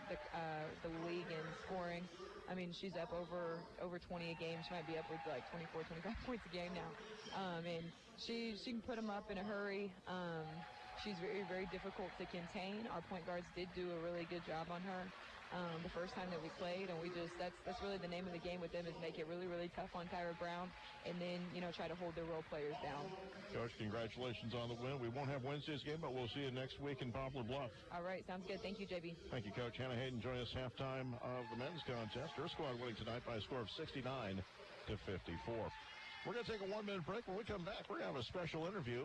Speaker 8: league in scoring. I mean, she's up over 20 a game. She might be up with like 24, 25 points a game now. And she can put them up in a hurry. She's very, very difficult to contain. Our point guards did do a really good job on her the first time that we played, and that's really the name of the game with them, is make it really, really tough on Tyra Brown, and then, you know, try to hold their role players down.
Speaker 1: Coach, congratulations on the win. We won't have Wednesday's game, but we'll see you next week in Poplar Bluff.
Speaker 8: All right, sounds good. Thank you, JB.
Speaker 1: Thank you, Coach. Hannah Hayden joining us halftime of the men's contest. Her squad winning tonight by a score of 69-54. We're going to take a 1-minute break. When we come back, we're going to have a special interview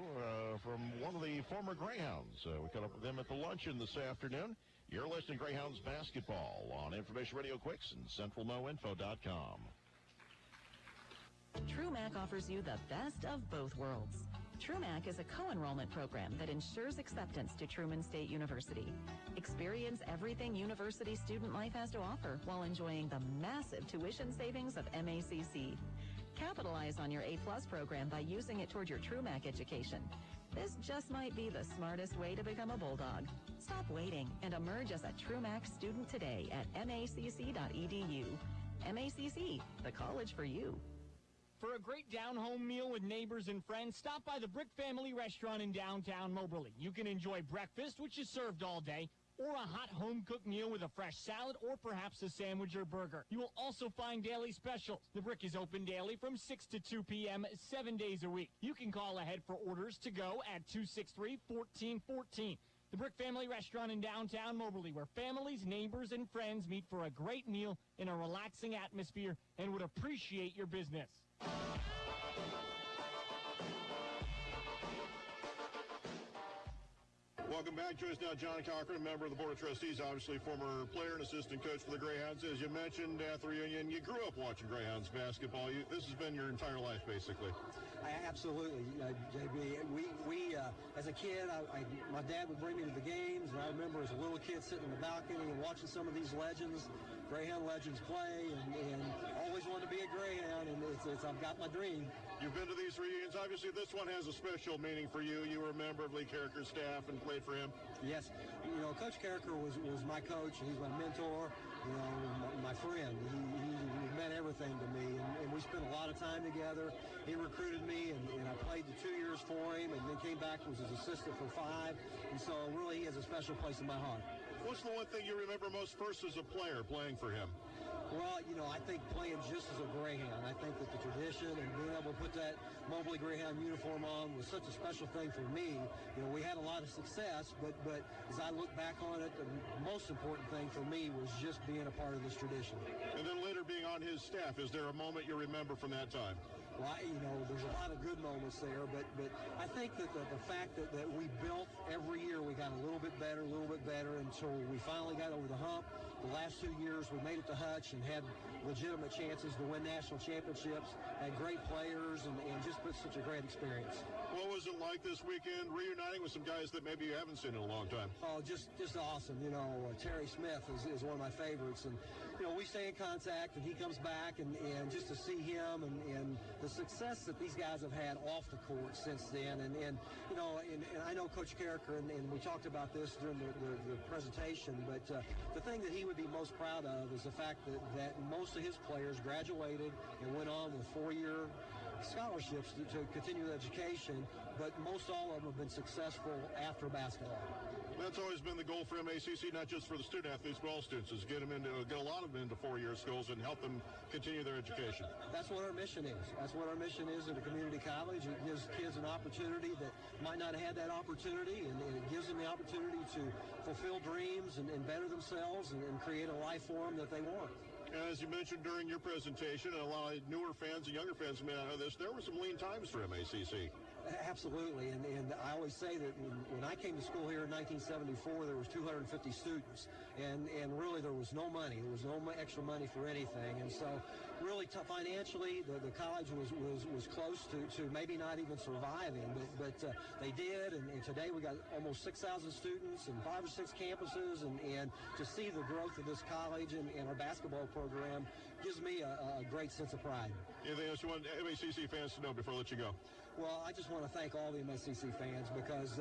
Speaker 1: from one of the former Greyhounds. We caught up with them at the luncheon this afternoon. You're listening to Greyhounds basketball on Information Radio Quicks and CentralNoInfo.com.
Speaker 2: TrueMACC offers you the best of both worlds. TrueMACC is a co-enrollment program that ensures acceptance to Truman State University. Experience everything university student life has to offer while enjoying the massive tuition savings of MACC. Capitalize on your A+ program by using it toward your TrueMACC education. This just might be the smartest way to become a Bulldog. Stop waiting and emerge as a TrueMACC student today at macc.edu. MACC, the college for you.
Speaker 9: For a great down-home meal with neighbors and friends, stop by the Brick Family Restaurant in downtown Moberly. You can enjoy breakfast, which is served all day, or a hot home-cooked meal with a fresh salad or perhaps a sandwich or burger. You will also find daily specials. The Brick is open daily from 6 to 2 p.m. 7 days a week. You can call ahead for orders to go at 263-1414. The Brick Family Restaurant in downtown Moberly, where families, neighbors, and friends meet for a great meal in a relaxing atmosphere and would appreciate your business.
Speaker 1: Welcome back. Join us now, John Cochran, a member of the Board of Trustees, obviously former player and assistant coach for the Greyhounds. As you mentioned at the reunion, you grew up watching Greyhounds basketball. This has been your entire life, basically.
Speaker 10: Absolutely, JB. We as a kid, my dad would bring me to the games, and I remember as a little kid sitting in the balcony and watching some of these legends, Greyhound legends, play, and always wanted to be a Greyhound, and I've got my dream.
Speaker 1: You've been to these reunions. Obviously, this one has a special meaning for you. You were a member of Lee Carricker's staff and played for him.
Speaker 10: Yes. You know, Coach Carricker was my coach. He's my mentor, you know, my friend. He meant everything to me, and we spent a lot of time together. He recruited me, and I played the 2 years for him, and then came back, was his assistant for 5, and so really he has a special place in my heart.
Speaker 1: What's the one thing you remember most first as a player playing for him?
Speaker 10: Well, you know, I think playing just as a Greyhound, I think that the tradition and being able to put that Moberly Greyhound uniform on was such a special thing for me. You know, we had a lot of success, but as I look back on it, the most important thing for me was just being a part of this tradition.
Speaker 1: And then later being on his staff, is there a moment you remember from that time?
Speaker 10: Well, you know, there's a lot of good moments there, but I think that the fact that we built every year, we got a little bit better until we finally got over the hump. The last 2 years, we made it to Hutch and had legitimate chances to win national championships, had great players, and just put such a great experience.
Speaker 1: What was it like this weekend, reuniting with some guys that maybe you haven't seen in a long time?
Speaker 10: Oh, just awesome. You know, Terry Smith is one of my favorites, and you know, we stay in contact, and he comes back, and just to see him and the success that these guys have had off the court since then, and you know, and I know Coach Carricker, and we talked about this during the presentation, but the thing that he would be most proud of is the fact that most of his players graduated and went on with 4-year scholarships to continue their education, but most all of them have been successful after basketball.
Speaker 1: That's always been the goal for MACC, not just for the student athletes, but all students, is get a lot of them into 4-year schools and help them continue their education.
Speaker 10: That's what our mission is. That's what our mission is at a community college. It gives kids an opportunity that might not have had that opportunity, and it gives them the opportunity to fulfill dreams and better themselves and create a life for them that they want.
Speaker 1: And as you mentioned during your presentation, and a lot of newer fans and younger fans may not know this, there were some lean times for MACC.
Speaker 10: Absolutely, and I always say that when I came to school here in 1974, there was 250 students, and really there was no money. There was no extra money for anything, and so really financially, the college was close to maybe not even surviving, but they did, and today we got almost 6,000 students and 5 or 6 campuses, and to see the growth of this college and our basketball program gives me a great sense of pride.
Speaker 1: Anything else you want MACC fans to know before I let you go?
Speaker 10: Well, I just want to thank all the MACC fans because,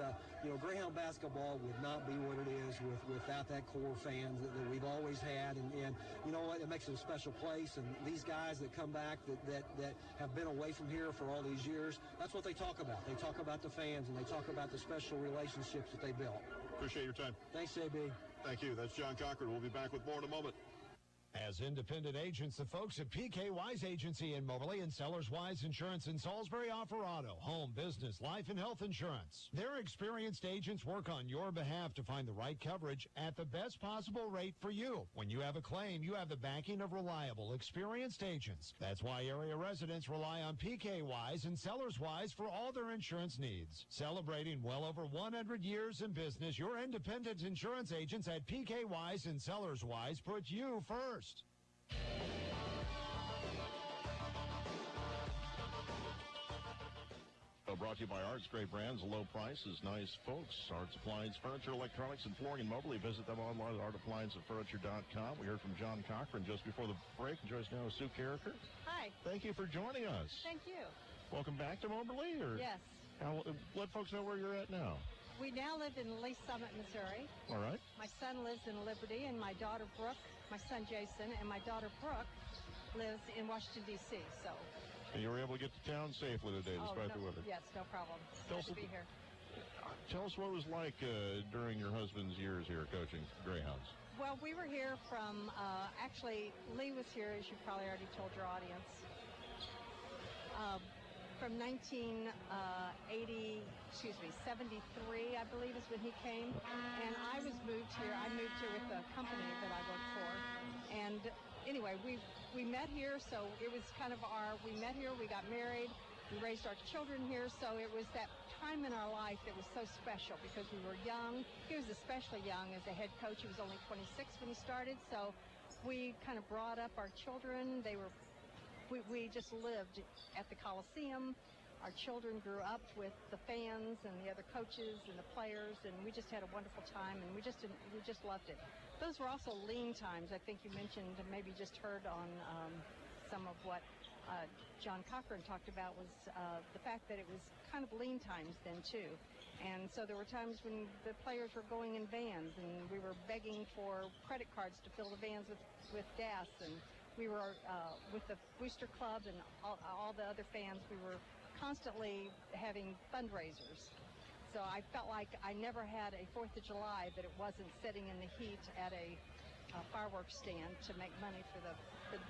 Speaker 10: Greyhound basketball would not be what it is without that core fans that we've always had. And you know what? It makes it a special place. And these guys that come back that have been away from here for all these years, that's what they talk about. They talk about the fans, and they talk about the special relationships that they built.
Speaker 11: Appreciate your time.
Speaker 10: Thanks, JB.
Speaker 11: Thank you. That's John Cochran. We'll be back with more in a moment.
Speaker 12: As independent agents, the folks at PK Wise Agency in Moberly and Sellers Wise Insurance in Salisbury offer auto, home, business, life, and health insurance. Their experienced agents work on your behalf to find the right coverage at the best possible rate for you. When you have a claim, you have the backing of reliable, experienced agents. That's why area residents rely on PK Wise and Sellers Wise for all their insurance needs. Celebrating well over 100 years in business, your independent insurance agents at PK Wise and Sellers Wise put you first.
Speaker 1: Brought to you by Arts. Great brands, low prices, nice folks. Arts Appliance Furniture, Electronics, and Flooring in Moberly. Visit them online at artapplianceandfurniture.com. We heard from John Cochran just before the break. And joins now with Sue Carricker.
Speaker 13: Hi.
Speaker 1: Thank you for joining us.
Speaker 13: Thank you.
Speaker 1: Welcome back to Moberly.
Speaker 13: Yes.
Speaker 1: Let folks know where you're at now.
Speaker 13: We now live in Lee Summit, Missouri.
Speaker 1: All right.
Speaker 13: My son lives in Liberty, and my daughter Brooke, my son Jason, and my daughter Brooke lives in Washington, D.C., so...
Speaker 1: And you were able to get to town safely today despite the weather.
Speaker 13: Yes, no problem. Glad to be here.
Speaker 1: Tell us what it was like during your husband's years here coaching Greyhounds.
Speaker 13: Well, we were here from, actually, Lee was here, as you probably already told your audience, from 73, I believe is when he came. And I moved here with the company that I worked for. And anyway, we met here, so it was kind of we met here, we got married, we raised our children here, so it was that time in our life that was so special because we were young. He was especially young as a head coach. He was only 26 when he started, so we kind of brought up our children. We just lived at the Coliseum. Our children grew up with the fans and the other coaches and the players, and we just had a wonderful time, and we just loved it. Those were also lean times. I think you mentioned, maybe just heard on some of what John Cochran talked about was the fact that it was kind of lean times then too. And so there were times when the players were going in vans, and we were begging for credit cards to fill the vans with gas, and we were with the Booster Club and all the other fans, we were constantly having fundraisers. So I felt like I never had a 4th of July that it wasn't sitting in the heat at a fireworks stand to make money for the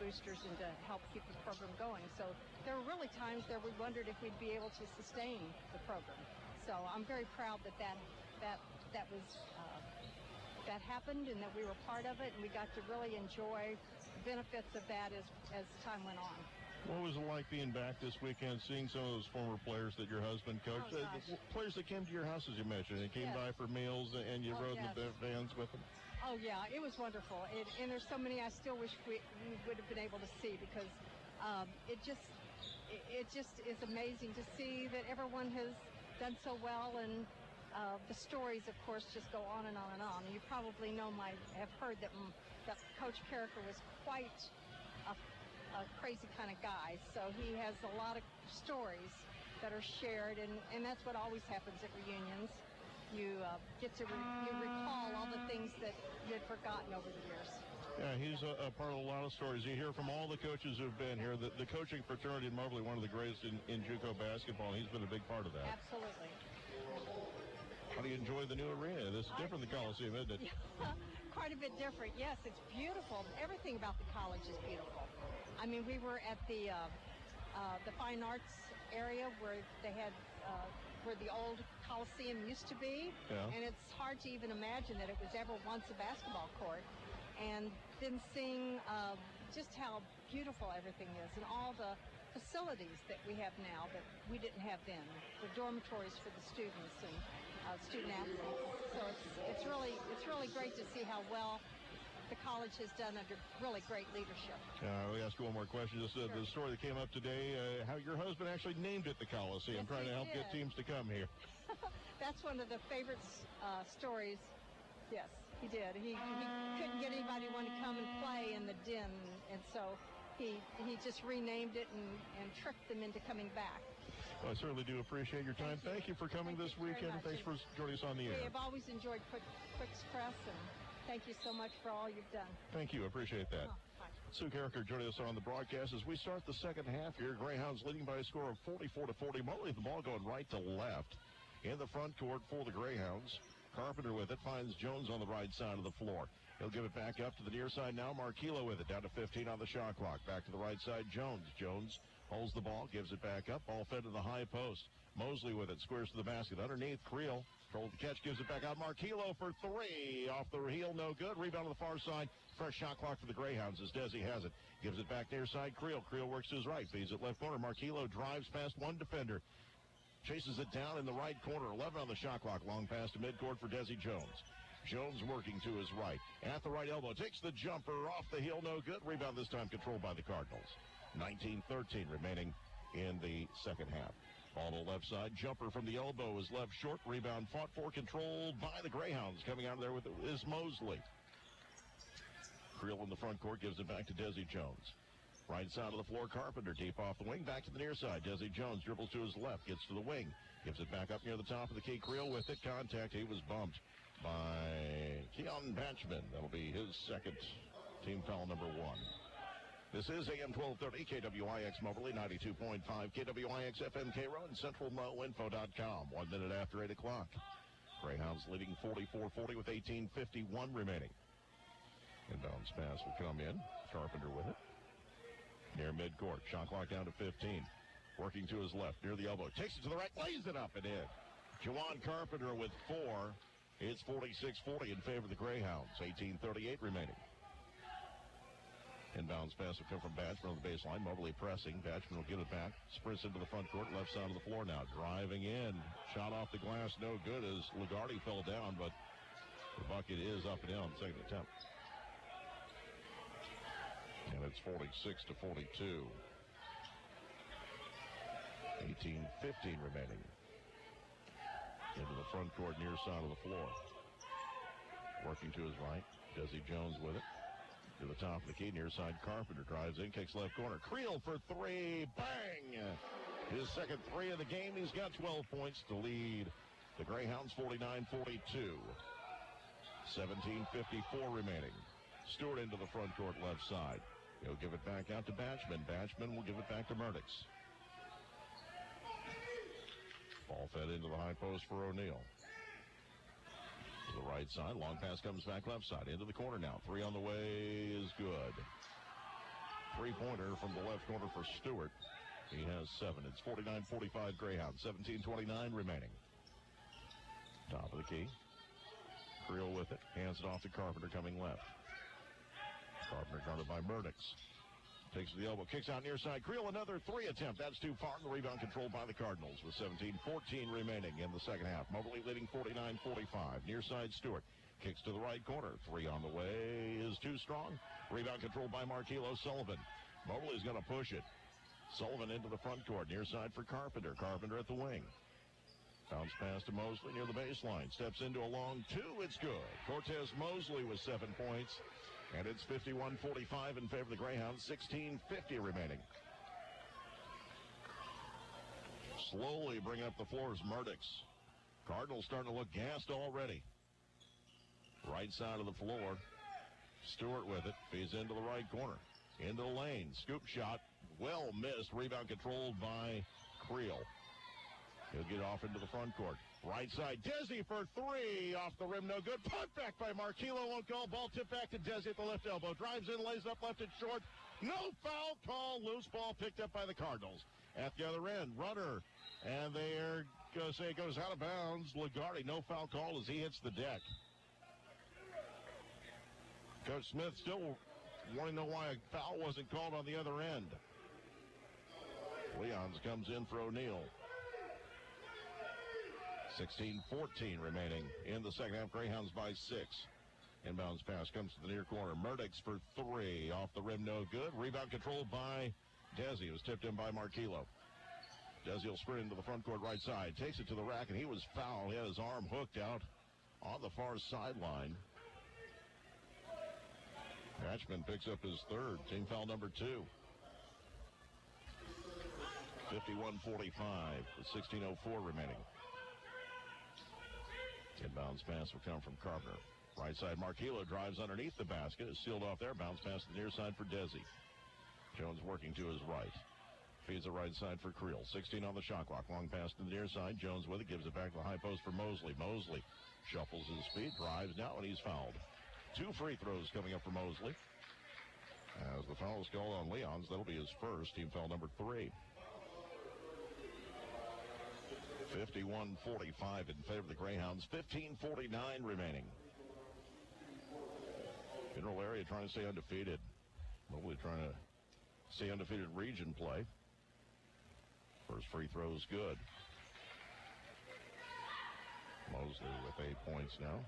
Speaker 13: boosters and to help keep the program going. So there were really times there we wondered if we'd be able to sustain the program. So I'm very proud that happened and that we were part of it, and we got to really enjoy the benefits of that as time went on.
Speaker 1: What was it like being back this weekend, seeing some of those former players that your husband coached?
Speaker 13: Oh,
Speaker 1: the players that came to your house, as you mentioned, and came by for meals, and you rode in the vans with them?
Speaker 13: Oh, yeah, it was wonderful. And there's so many I still wish we would have been able to see because it just is amazing to see that everyone has done so well, and the stories, of course, just go on and on and on. You probably have heard that Coach Carricker was quite a crazy kind of guy, so he has a lot of stories that are shared, and that's what always happens at reunions. You get to you recall all the things that you had forgotten over the years.
Speaker 1: Yeah, he's a part of a lot of stories. You hear from all the coaches who've been here. The coaching fraternity in Moberly, one of the greatest in JUCO basketball, and he's been a big part of that.
Speaker 13: Absolutely.
Speaker 1: How do you enjoy the new arena? This is different than the Coliseum, isn't it?
Speaker 13: Quite a bit different. Yes, it's beautiful. Everything about the college is beautiful. I mean, we were at the fine arts area where they had where the old Coliseum used to be, and it's hard to even imagine that it was ever once a basketball court. And then seeing just how beautiful everything is, and all the facilities that we have now that we didn't have then, the dormitories for the students and student athletes. So it's really great to see how well the college has done under really great leadership.
Speaker 1: Let me ask you one more question. Just
Speaker 13: Sure.
Speaker 1: the story that came up today, how your husband actually named it the Coliseum, trying to help get teams to come here.
Speaker 13: That's one of the favorite stories. Yes, he did. He couldn't get anybody to want to come and play in the den, and so he just renamed it and tricked them into coming back.
Speaker 1: Well, I certainly do appreciate your time. Thank you for coming this weekend. Thanks for joining us on the air.
Speaker 13: We have always enjoyed Quick Express, and thank you so much for all you've done.
Speaker 1: Thank you. I appreciate that.
Speaker 13: Bye.
Speaker 1: Sue Carricker joining us on the broadcast as we start the second half here. Greyhounds leading by a score of 44-40. Moberly with the ball going right to left. In the front court for the Greyhounds. Carpenter with it. Finds Jones on the right side of the floor. He'll give it back up to the near side now. Marquillo with it. Down to 15 on the shot clock. Back to the right side. Jones. Jones holds the ball. Gives it back up. Ball fed to the high post. Mosley with it. Squares to the basket. Underneath. Creel. Controls the catch. Gives it back out. Marquillo for three. Off the heel. No good. Rebound on the far side. Fresh shot clock for the Greyhounds as Desi has it. Gives it back near side. Creel. Creel works to his right. Feeds it left corner. Marquillo drives past one defender. Chases it down in the right corner. 11 on the shot clock. Long pass to midcourt for Desi Jones. Jones working to his right. At the right elbow. Takes the jumper off the heel. No good. Rebound this time controlled by the Cardinals. 19-13 remaining in the second half. Ball to the left side. Jumper from the elbow is left short. Rebound fought for. Controlled by the Greyhounds. Coming out of there with it is Mosley. Creel in the front court gives it back to Desi Jones. Right side of the floor, Carpenter deep off the wing, back to the near side. Desi Jones dribbles to his left, gets to the wing, gives it back up near the top of the key. Creel with it, contact. He was bumped by Keon Batchman. That'll be his second, team foul number 1. This is AM 1230, KWIX Moberly, 92.5, KWIX FM Cairo, and CentralMoInfo.com. 1 minute after 8 o'clock. Greyhounds leading 44-40 with 18:51 remaining. Inbounds pass will come in. Carpenter with it. Near midcourt. Shot clock down to 15. Working to his left. Near the elbow. Takes it to the right. Lays it up and in. Juwan Carpenter with 4. It's 46-40 in favor of the Greyhounds. 18:38 remaining. Inbounds pass will come from Batchman on the baseline. Moberly pressing. Batchman will get it back. Sprints into the front court. Left side of the floor now. Driving in. Shot off the glass. No good as Lagarde fell down, but the bucket is up and down. Second attempt. And it's 46-42. 18:15 remaining. Into the front court, near side of the floor. Working to his right. Desi Jones with it. To the top of the key, near side. Carpenter drives in, kicks left corner. Creel for three. Bang! His second three of the game. He's got 12 points to lead the Greyhounds 49-42. 17:54 remaining. Stewart into the front court, left side. He'll give it back out to Batchman. Batchman will give it back to Murdix. Ball fed into the high post for O'Neal. To the right side. Long pass comes back left side. Into the corner now. 3 on the way is good. 3-pointer from the left corner for Stewart. He has 7. It's 49-45 Greyhound. 17:29 remaining. Top of the key. Creel with it. Hands it off to Carpenter coming left. Carpenter guarded by Murdix. Takes to the elbow, kicks out near side. Creel another 3 attempt. That's too far. The rebound controlled by the Cardinals with 17:14 remaining in the second half. Moberly leading 49-45. Near side Stewart. Kicks to the right corner. 3 on the way is too strong. Rebound controlled by Marquillo Sullivan. Moberly's going to push it. Sullivan into the front court. Near side for Carpenter. Carpenter at the wing. Bounce pass to Mosley near the baseline. Steps into a long 2. It's good. Cortez Mosley with 7 points. And it's 51-45 in favor of the Greyhounds. 16:50 remaining. Slowly bring up the floors, Murdix. Cardinals starting to look gassed already. Right side of the floor. Stewart with it. Feeds into the right corner. Into the lane. Scoop shot. Well missed. Rebound controlled by Creel. He'll get off into the front court. Right side, Desi for 3. Off the rim, no good. Punt back by Marquillo, won't go. Ball tipped back to Desi at the left elbow. Drives in, lays up left and short. No foul call. Loose ball picked up by the Cardinals. At the other end, runner. And they're going to say it goes out of bounds. Lagarde, no foul call as he hits the deck. Coach Smith still wanting to know why a foul wasn't called on the other end. Leons comes in for O'Neal. 16:14 remaining in the second half. Greyhounds by 6. Inbounds pass comes to the near corner. Murdix for 3. Off the rim, no good. Rebound controlled by Desi. It was tipped in by Marquillo. Desi will sprint into the front court right side. Takes it to the rack, and he was fouled. He had his arm hooked out on the far sideline. Batchman picks up his 3rd. Team foul number 2. 51-45 with 16:04 remaining. Inbounds pass will come from Carpenter. Right side, Marquillo drives underneath the basket. Is sealed off there. Bounce pass to the near side for Desi. Jones working to his right. Feeds the right side for Creel. 16 on the shot clock. Long pass to the near side. Jones with it. Gives it back to the high post for Mosley. Mosley shuffles his feet. Drives now, and he's fouled. 2 free throws coming up for Mosley. As the foul is called on Leons, that'll be his first. Team foul number 3. 51-45 in favor of the Greyhounds. 15:49 remaining. Mineral area trying to stay undefeated. Moberly trying to stay undefeated region play. First free throw is good. Mosley with 8 points now.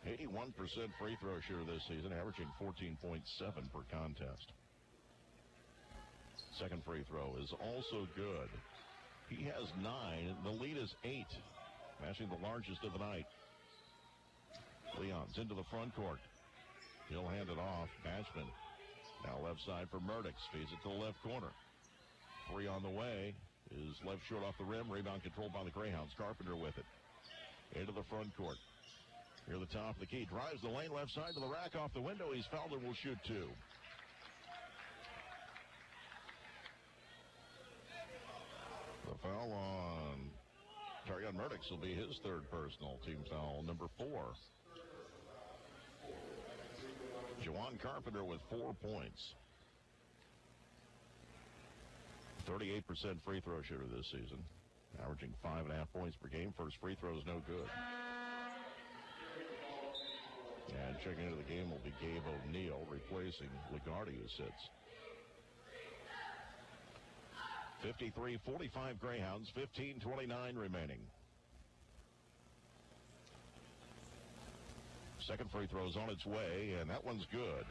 Speaker 1: 81% free throw shooter this season, averaging 14.7 per contest. Second free throw is also good. He has 9. The lead is 8, matching the largest of the night. Leons into the front court. He'll hand it off. Batchman now left side for Murdix. Feeds it to the left corner. 3 on the way. Is left short off the rim. Rebound controlled by the Greyhounds. Carpenter with it. Into the front court. Near the top of the key. Drives the lane left side to the rack off the window. He's fouled and will shoot 2. The foul on Tarion Murdix will be his third personal. Team foul number 4. Juwan Carpenter with 4 points. 38% free throw shooter this season. Averaging 5.5 points per game. First free throw is no good. And checking into the game will be Gabe O'Neill, replacing Ligardi, who sits. 53-45 Greyhounds, 15:29 remaining. Second free throw is on its way, and that one's good.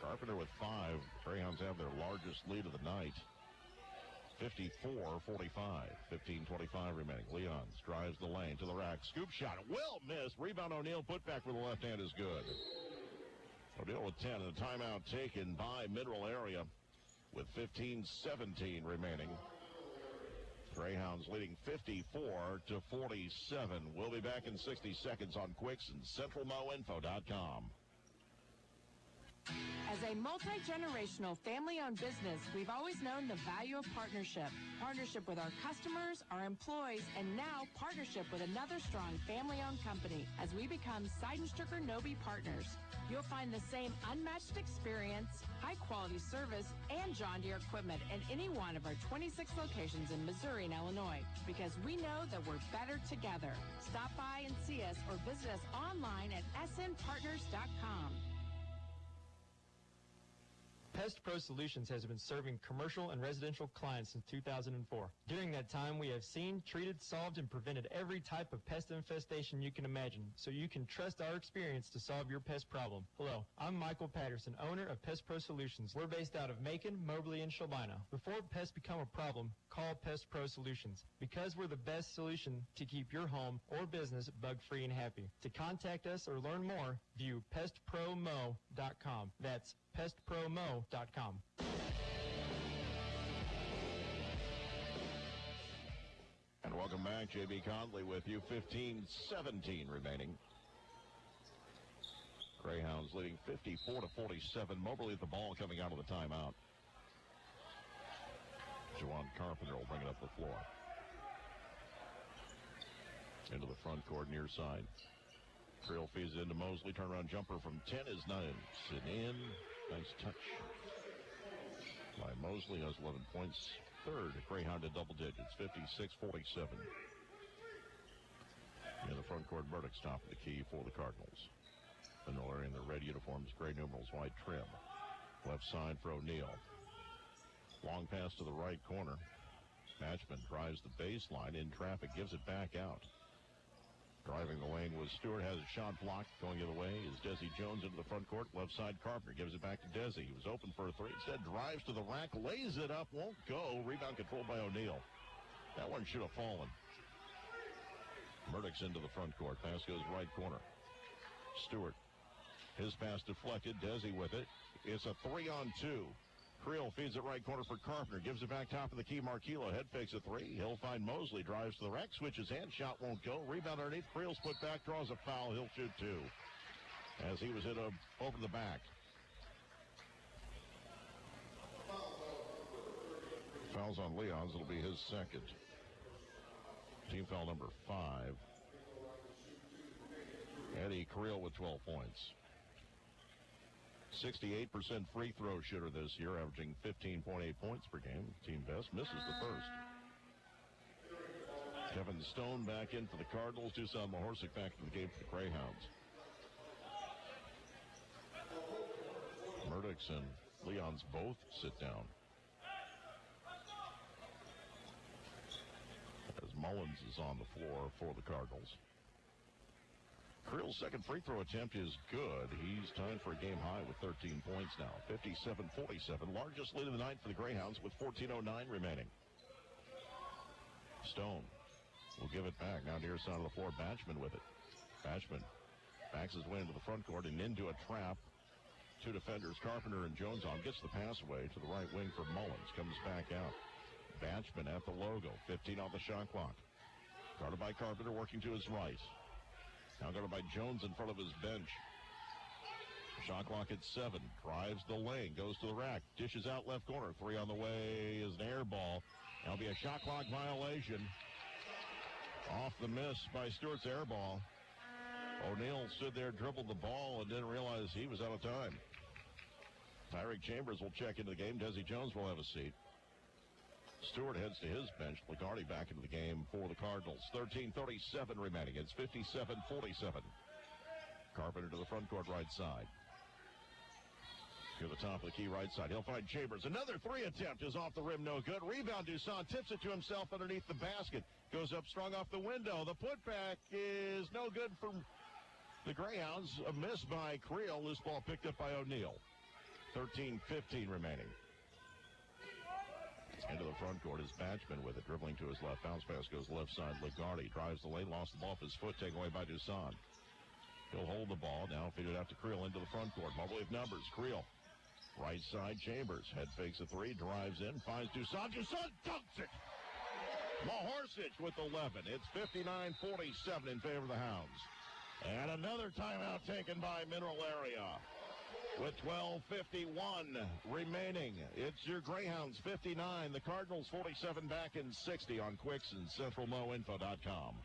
Speaker 1: Carpenter with 5. Greyhounds have their largest lead of the night. 54-45, 15:25 remaining. Leons drives the lane to the rack. Scoop shot, well missed. Rebound O'Neill, put back with the left hand is good. O'Neill with 10, and the timeout taken by Mineral Area with 15:17 remaining. Greyhounds leading 54-47. We'll be back in 60 seconds on Quicks and CentralMoInfo.com.
Speaker 2: As a multi-generational family-owned business, we've always known the value of partnership. Partnership with our customers, our employees, and now partnership with another strong family-owned company as we become Seidenstricker Nobe partners. You'll find the same unmatched experience, high-quality service, and John Deere equipment in any one of our 26 locations in Missouri and Illinois, because we know that we're better together. Stop by and see us or visit us online at snpartners.com.
Speaker 14: Pest Pro Solutions has been serving commercial and residential clients since 2004. During that time, we have seen, treated, solved, and prevented every type of pest infestation you can imagine, so you can trust our experience to solve your pest problem. Hello, I'm Michael Patterson, owner of Pest Pro Solutions. We're based out of Macon, Moberly, and Shelbina. Before pests become a problem, call Pest Pro Solutions, because we're the best solution to keep your home or business bug-free and happy. To contact us or learn more, view pestpromo.com. That's pestpromo.com.
Speaker 1: And welcome back. J.B. Conley with you. 15:17 remaining. Greyhounds leading 54-47. Moberly at the ball coming out of the timeout. Juwan Carpenter will bring it up the floor. Into the front court near side. Creel feeds it into Mosley. Turnaround jumper from 10 is not in. Sit in. Nice touch by Mosley. Has 11 points. Third Greyhound in double digits. 56-47. In the front court, Murdix top of the key for the Cardinals. Miller in their red uniforms, gray numerals, white trim. Left side for O'Neill. Long pass to the right corner. Matchman drives the baseline in traffic, gives it back out. Driving the lane was Stewart, has a shot blocked. Going the other way is Desi Jones into the front court. Left side, Carpenter gives it back to Desi. He was open for a three. Instead, drives to the rack, lays it up, won't go. Rebound controlled by O'Neill. That one should have fallen. Murdix into the front court. Pass goes right corner. Stewart. His pass deflected. Desi with it. It's a 3-on-2. Creel feeds it right corner for Carpenter. Gives it back top of the key. Marquillo head fakes a three. He'll find Mosley. Drives to the rack. Switches hand. Shot won't go. Rebound underneath. Creel's put back. Draws a foul. He'll shoot two. As he was hit over the back. Fouls on Leons. It'll be his second. Team foul number 5. Eddie Creel with 12 points. 68% free throw shooter this year, averaging 15.8 points per game. Team best. Misses the first. Kevin Stone back in for the Cardinals. Dusan Mahorsic back in the game for the Greyhounds. Murdoch and Leons both sit down. As Mullins is on the floor for the Cardinals. Creel's second free throw attempt is good. He's tied for a game high with 13 points now. 57-47. Largest lead of the night for the Greyhounds with 14:09 remaining. Stone will give it back. Now near side of the floor, Batchman with it. Batchman backs his way into the front court and into a trap. Two defenders, Carpenter and Jones on. Gets the pass away to the right wing for Mullins. Comes back out. Batchman at the logo. 15 on the shot clock. Guarded by Carpenter, working to his right. Now guarded by Jones in front of his bench. Shot clock at 7. Drives the lane. Goes to the rack. Dishes out left corner. 3 on the way is an air ball. That'll be a shot clock violation. Off the miss by Stewart's air ball. O'Neal stood there, dribbled the ball, and didn't realize he was out of time. Tyreek Chambers will check into the game. Desi Jones will have a seat. Stewart heads to his bench. Lagarde back into the game for the Cardinals. 13:37 remaining. It's 57-47. Carpenter to the front court right side. To the top of the key right side. He'll find Chambers. Another three attempt is off the rim. No good. Rebound. Dusan tips it to himself underneath the basket. Goes up strong off the window. The putback is no good from the Greyhounds. A miss by Creel. This ball picked up by O'Neal. 13:15 remaining. Into the front court is Batchman with it, dribbling to his left. Bounce pass goes left side. Lagarde drives the lane, lost the ball off his foot, taken away by Dusan. He'll hold the ball, now feed it out to Creel into the front court. Moberly with numbers. Creel, right side, Chambers. Head fakes a three, drives in, finds Dusan. Dusan dunks it! Mahorsic with 11. It's 59-47 in favor of the Hounds. And another timeout taken by Mineral Area. With 12:51 remaining, it's your Greyhounds 59, the Cardinals 47 back in 60 on Quicks and CentralMoInfo.com.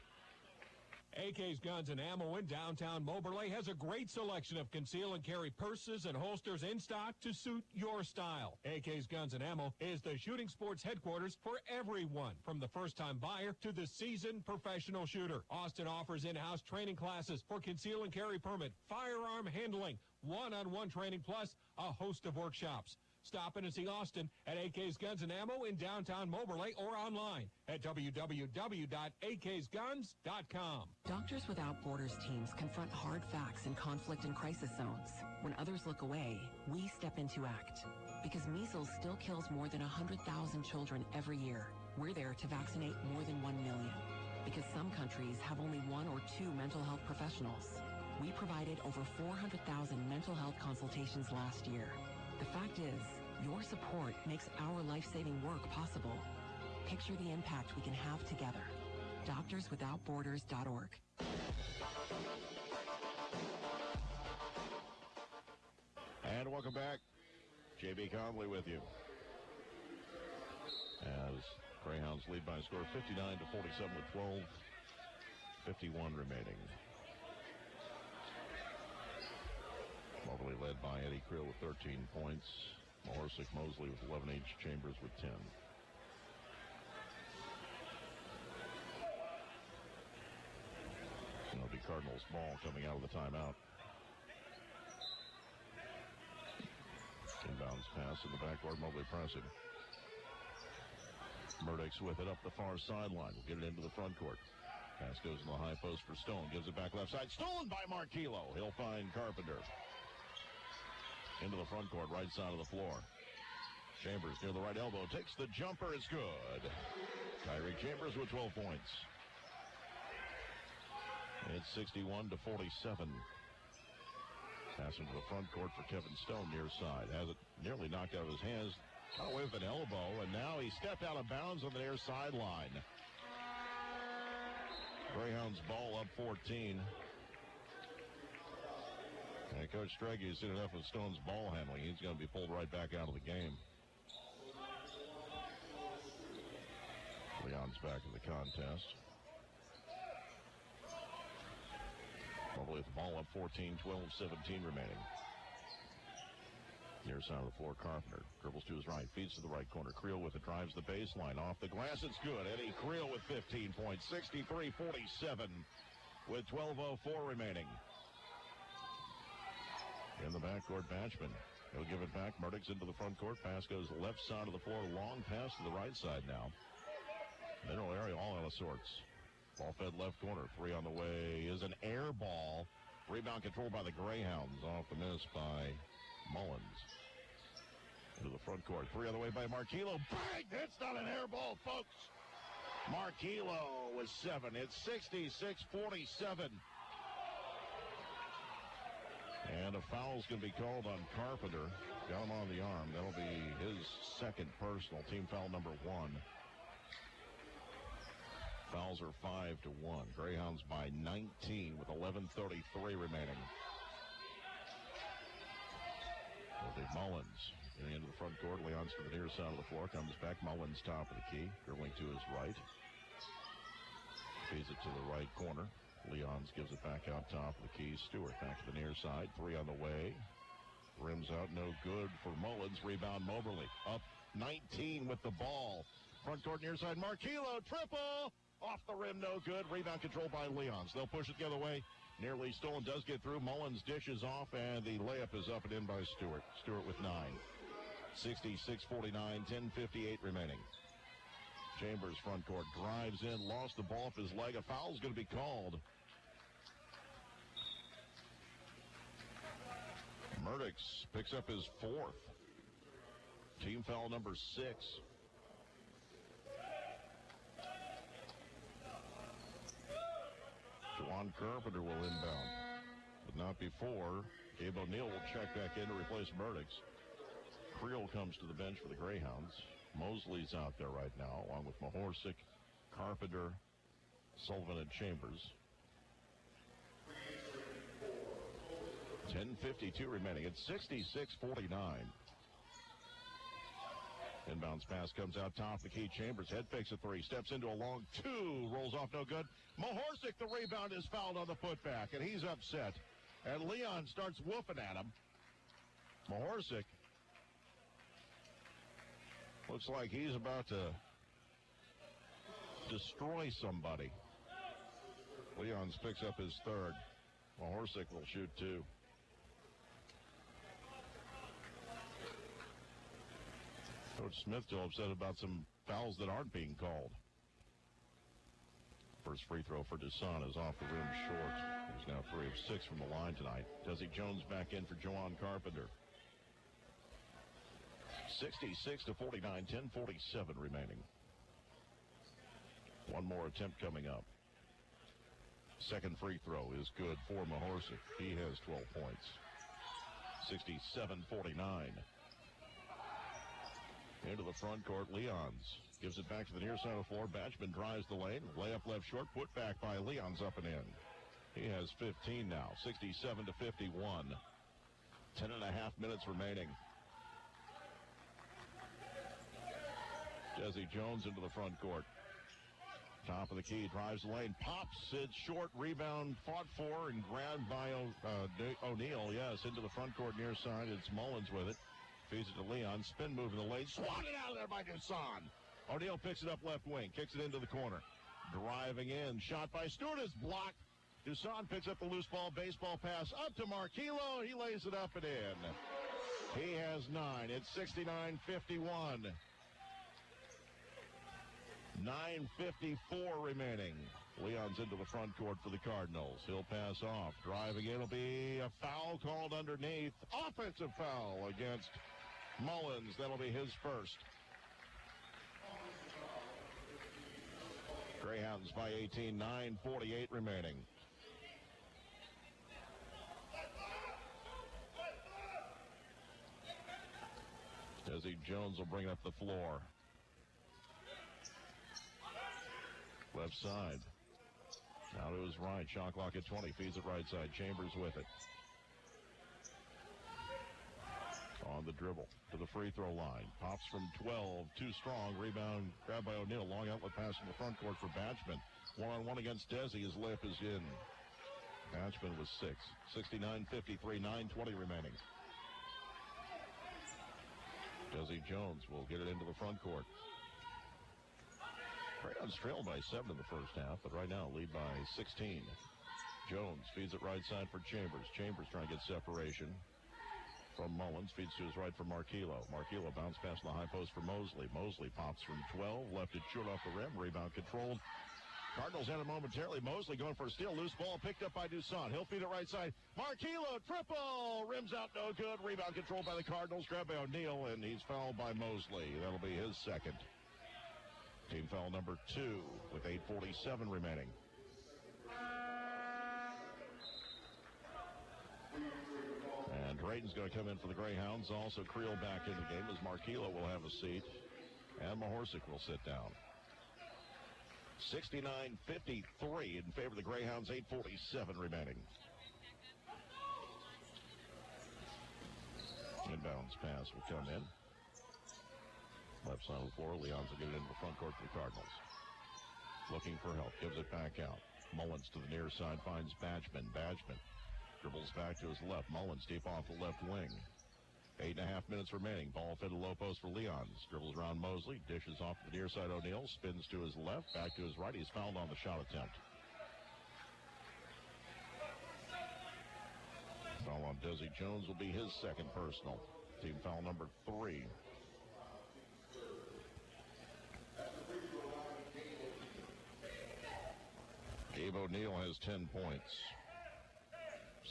Speaker 15: AK's Guns and Ammo in downtown Moberly has a great selection of conceal and carry purses and holsters in stock to suit your style. AK's Guns and Ammo is the shooting sports headquarters for everyone, from the first-time buyer to the seasoned professional shooter. Austin offers in-house training classes for conceal and carry permit, firearm handling, one-on-one training, plus a host of workshops. Stop in and see Austin at AK's Guns and Ammo in downtown Moberly or online at www.aksguns.com.
Speaker 2: Doctors Without Borders teams confront hard facts in conflict and crisis zones. When others look away, we step into act. Because measles still kills more than 100,000 children every year, we're there to vaccinate more than 1 million. Because some countries have only 1 or 2 mental health professionals. We provided over 400,000 mental health consultations last year. The fact is, your support makes our life-saving work possible. Picture the impact we can have together. DoctorsWithoutBorders.org.
Speaker 1: And welcome back. J.B. Conley with you. As Greyhounds lead by a score of 59-47 with 12:51 remaining. Moberly led by Eddie Creel with 13 points. Mahorsic Mosley with 11 each. Chambers with 10. It'll be Cardinals ball coming out of the timeout. Inbounds pass in the backcourt. Moberly pressing. Murdoch's with it up the far sideline. We'll get it into the front court. Pass goes in the high post for Stone. Gives it back left side. Stolen by Marquillo. He'll find Carpenter. Into the front court, right side of the floor. Chambers near the right elbow. Takes the jumper. It's good. Tyreek Chambers with 12 points. It's 61-47. Pass into the front court for Kevin Stone near side. Has it nearly knocked out of his hands. Got away with an elbow, and now he stepped out of bounds on the near sideline. Greyhounds ball up 14. And Coach Strege has seen enough of Stone's ball handling. He's going to be pulled right back out of the game. Leon's back in the contest. Moberly with the ball up 14, 12-17 remaining. Near side of the floor, Carpenter dribbles to his right, feeds to the right corner. Creel with it, drives the baseline. Off the glass, it's good. Eddie Creel with 15 points, 63-47 with 12:04 remaining. In the backcourt, Batchman. He'll give it back. Murdoch's into the front court. Pass goes left side of the floor. Long pass to the right side now. Middle area, all out of sorts. Ball fed left corner. Three on the way is an air ball. Rebound controlled by the Greyhounds. Off the miss by Mullins. Into the front court. Three on the way by Marquillo. Bang! It's not an air ball, folks. Marquillo with 7. It's 66-47. And a foul's going to be called on Carpenter. Got him on the arm. That'll be his second personal. Team foul number 1. Fouls are 5-1. Greyhounds by 19 with 11:33 remaining. It'll be Mullins getting into the front court. Leon's to the near side of the floor. Comes back. Mullins top of the key. Dribbling to his right. Feeds it to the right corner. Leons gives it back out top of the key. Stewart back to the near side. 3 on the way. Rims out, no good for Mullins. Rebound Moberly. Up 19 with the ball. Front court near side. Marquillo, triple! Off the rim, no good. Rebound controlled by Leons. They'll push it the other way. Nearly stolen, does get through. Mullins dishes off, and the layup is up and in by Stewart. Stewart with 9. 66-49, 10:58 remaining. Chambers front court drives in, lost the ball off his leg. A foul's going to be called. Murdoch picks up his 4th. Team foul number 6. Juwan Carpenter will inbound, but not before. Gabe O'Neill will check back in to replace Murdoch. Creel comes to the bench for the Greyhounds. Mosley's out there right now, along with Mahorsic, Carpenter, Sullivan, and Chambers. 10:52 remaining. It's 66-49. Inbounds pass comes out top of the key. Chambers head fakes a 3, steps into a long 2, rolls off no good. Mahorsic, the rebound, is fouled on the putback, and he's upset. And Leon starts whooping at him. Mahorsic looks like he's about to destroy somebody. Leons picks up his 3rd. Mahorsic will shoot 2. Coach Smith still upset about some fouls that aren't being called. First free throw for Dusan is off the rim short. He's now 3 of 6 from the line tonight. Desi Jones back in for Juwan Carpenter. 66-49, 10:47 remaining. One more attempt coming up. Second free throw is good for Mahorsic. He has 12 points. 67-49. Into the front court, Leons gives it back to the near side of the floor. Batchman drives the lane. Layup left short. Put back by Leons up and in. He has 15 now. 67-51. 10.5 minutes remaining. Desi Jones into the front court. Top of the key, drives the lane, pops it short, rebound, fought for and grabbed by O'Neill. Yes, into the front court near side. It's Mullins with it. Feeds it to Leon. Spin move in the lane. Swatted out of there by Dusan. O'Neill picks it up left wing. Kicks it into the corner. Driving in. Shot by Stewart is blocked. Dusan picks up the loose ball. Baseball pass up to Marquillo. He lays it up and in. He has 9. It's 69-51. 9:54 remaining. Leon's into the front court for the Cardinals. He'll pass off. Driving in will be a foul called underneath. Offensive foul against Mullins. That'll be his first. Greyhounds by 18, 9:48 remaining. Desi Jones will bring it up the floor. Left side. Now to his right. Shot clock at 20. Feeds it right side. Chambers with it. On the dribble to the free throw line. Pops from 12. Too strong. Rebound grabbed by O'Neal. Long outlet pass from the front court for Batchman. One-on-one against Desi. His layup is in. Batchman was 6. 69-53. 9:20 remaining. Desi Jones will get it into the front court. Greyhounds trailed by 7 in the first half, but right now lead by 16. Jones feeds it right side for Chambers. Chambers trying to get separation from Mullins. Feeds to his right for Marquillo. Marquillo bounce pass in the high post for Mosley. Mosley pops from 12. Left it short off the rim. Rebound controlled. Cardinals in it momentarily. Mosley going for a steal. Loose ball picked up by Dussault. He'll feed it right side. Marquillo, triple. Rims out, no good. Rebound controlled by the Cardinals. Grabbed by O'Neal, and he's fouled by Mosley. That'll be his second. Team foul number 2 with 8:47 remaining. And Drayton's going to come in for the Greyhounds. Also Creel back in the game as Marquillo will have a seat. And Mahorsic will sit down. 69-53 in favor of the Greyhounds. 8:47 remaining. Inbounds pass will come in. Left side of the floor. Leons will get it into the front court for the Cardinals. Looking for help. Gives it back out. Mullins to the near side. Finds Batchman. Batchman dribbles back to his left. Mullins deep off the left wing. 8.5 minutes remaining. Ball fed to low post for Leons. Dribbles around Mosley. Dishes off to the near side. O'Neal spins to his left. Back to his right. He's fouled on the shot attempt. Foul on Desi Jones will be his second personal. Team foul number 3. Gabe O'Neal has 10 points.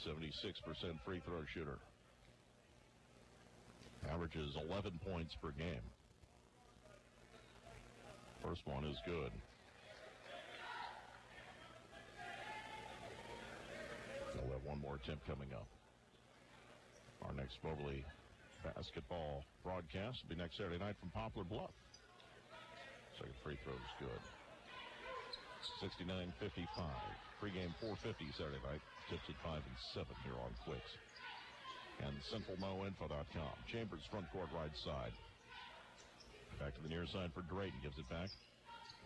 Speaker 1: 76% free throw shooter. Averages 11 points per game. First one is good. We'll have one more attempt coming up. Our next Moberly basketball broadcast will be next Saturday night from Poplar Bluff. Second free throw is good. 69-55. Pre-game 4:50 Saturday night. Tips at 5 and 7 here on Quicks. And CentralMoInfo.com. Chambers front court right side. Back to the near side for Drayton. Gives it back.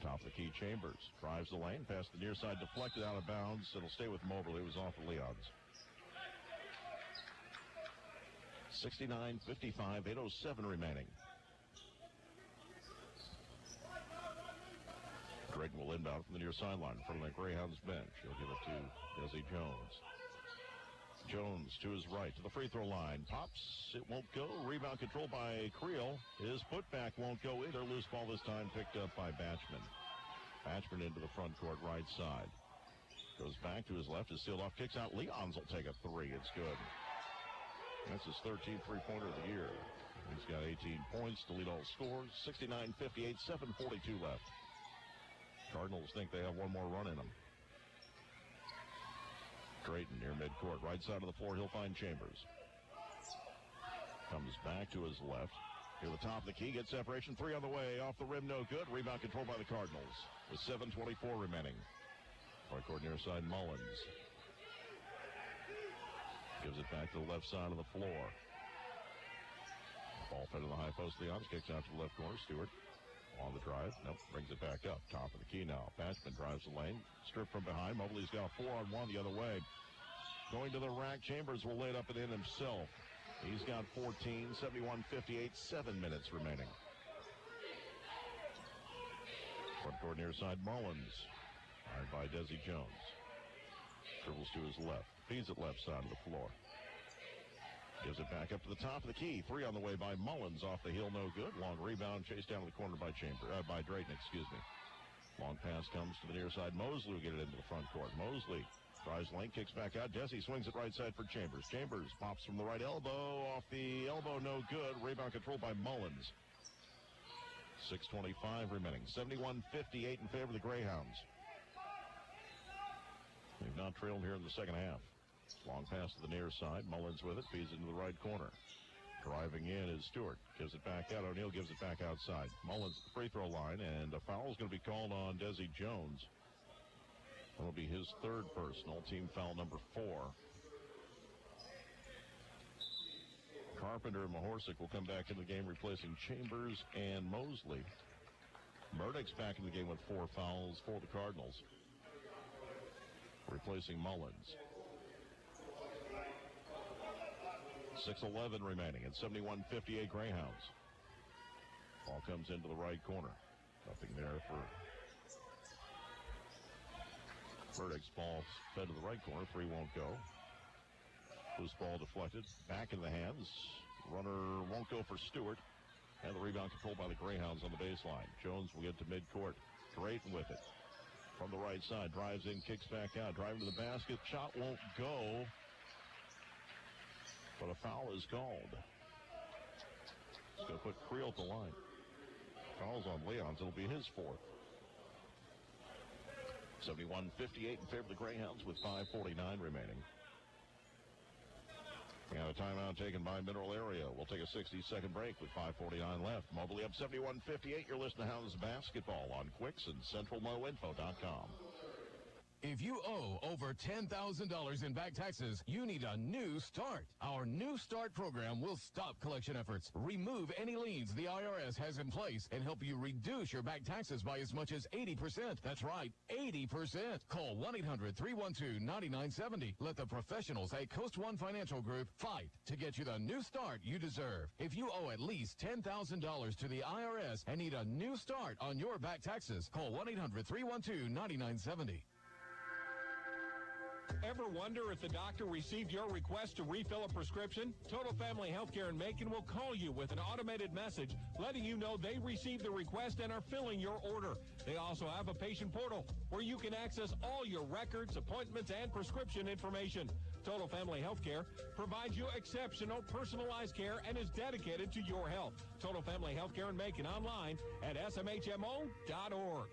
Speaker 1: Top of the key, Chambers. Drives the lane. Past the near side. Deflected out of bounds. It'll stay with Moberly. It was off of Leons. 69-55. 8:07 remaining. Drayton will inbound from the near sideline in front of the Greyhounds bench. He'll give it to Desi Jones. Jones to his right to the free throw line. Pops. It won't go. Rebound controlled by Creel. His putback won't go either. Loose ball this time picked up by Batchman. Batchman into the front court right side. Goes back to his left. Is sealed off. Kicks out. Leons will take a 3. It's good. That's his 13th three-pointer of the year. He's got 18 points to lead all scores. 69-58. 7:42 left. Cardinals think they have one more run in them. Drayton near midcourt. Right side of the floor, he'll find Chambers. Comes back to his left. Near the top of the key, gets separation. 3 on the way. Off the rim, no good. Rebound controlled by the Cardinals. With 7:24 remaining. Right court near side, Mullins. Gives it back to the left side of the floor. Ball fed to the high post. Leons kicks out to the left corner. Stewart. On the drive. Nope. Brings it back up. Top of the key now. Batchman drives the lane. Stripped from behind. Moberly's got 4-on-1 the other way. Going to the rack. Chambers will lay it up and in himself. He's got 14. 71-58. 7 minutes remaining. Front court near side. Mullins. Fired by Desi Jones. Dribbles to his left. Feeds it left side of the floor. Gives it back up to the top of the key. 3 on the way by Mullins. Off the heel, no good. Long rebound. Chased down to the corner by by Drayton, excuse me. Long pass comes to the near side. Mosley will get it into the front court. Mosley drives lane, kicks back out. Desi swings it right side for Chambers. Chambers pops from the right elbow. Off the elbow, no good. Rebound controlled by Mullins. 6:25 remaining. 71-58 in favor of the Greyhounds. They've not trailed here in the second half. Long pass to the near side. Mullins with it. Feeds into the right corner. Driving in is Stewart. Gives it back out. O'Neal gives it back outside. Mullins at the free throw line, and a foul is going to be called on Desi Jones. That'll be his third personal, team foul number 4. Carpenter and Mahorsic will come back in the game, replacing Chambers and Mosley. Murdoch's back in the game with 4 fouls for the Cardinals, replacing Mullins. 6:11 remaining at 71-58 Greyhounds. Ball comes into the right corner. Nothing there for Murdoch's ball fed to the right corner. 3 won't go. Loose ball deflected. Back in the hands. Runner won't go for Stewart. And the rebound controlled by the Greyhounds on the baseline. Jones will get to midcourt. Drayton with it. From the right side. Drives in, kicks back out. Driving to the basket. Shot won't go. But a foul is called. It's going to put Creel at the line. Foul's on Leons. It'll be his 4th. 71-58 in favor of the Greyhounds with 5:49 remaining. And a timeout taken by Mineral Area. We'll take a 60-second break with 5:49 left. Moberly up 71-58. You're listening to Hounds Basketball on Quicks and CentralMoInfo.com.
Speaker 3: If you owe over $10,000 in back taxes, you need a new start. Our New Start program will stop collection efforts, remove any liens the IRS has in place, and help you reduce your back taxes by as much as 80%. That's right, 80%. Call 1-800-312-9970. Let the professionals at Coast One Financial Group fight to get you the new start you deserve. If you owe at least $10,000 to the IRS and need a new start on your back taxes, call 1-800-312-9970.
Speaker 15: Ever wonder if the doctor received your request to refill a prescription? Total Family Healthcare in Macon will call you with an automated message letting you know they received the request and are filling your order. They also have a patient portal where you can access all your records, appointments, and prescription information. Total Family Healthcare provides you exceptional personalized care and is dedicated to your health. Total Family Healthcare in Macon online at smhmo.org.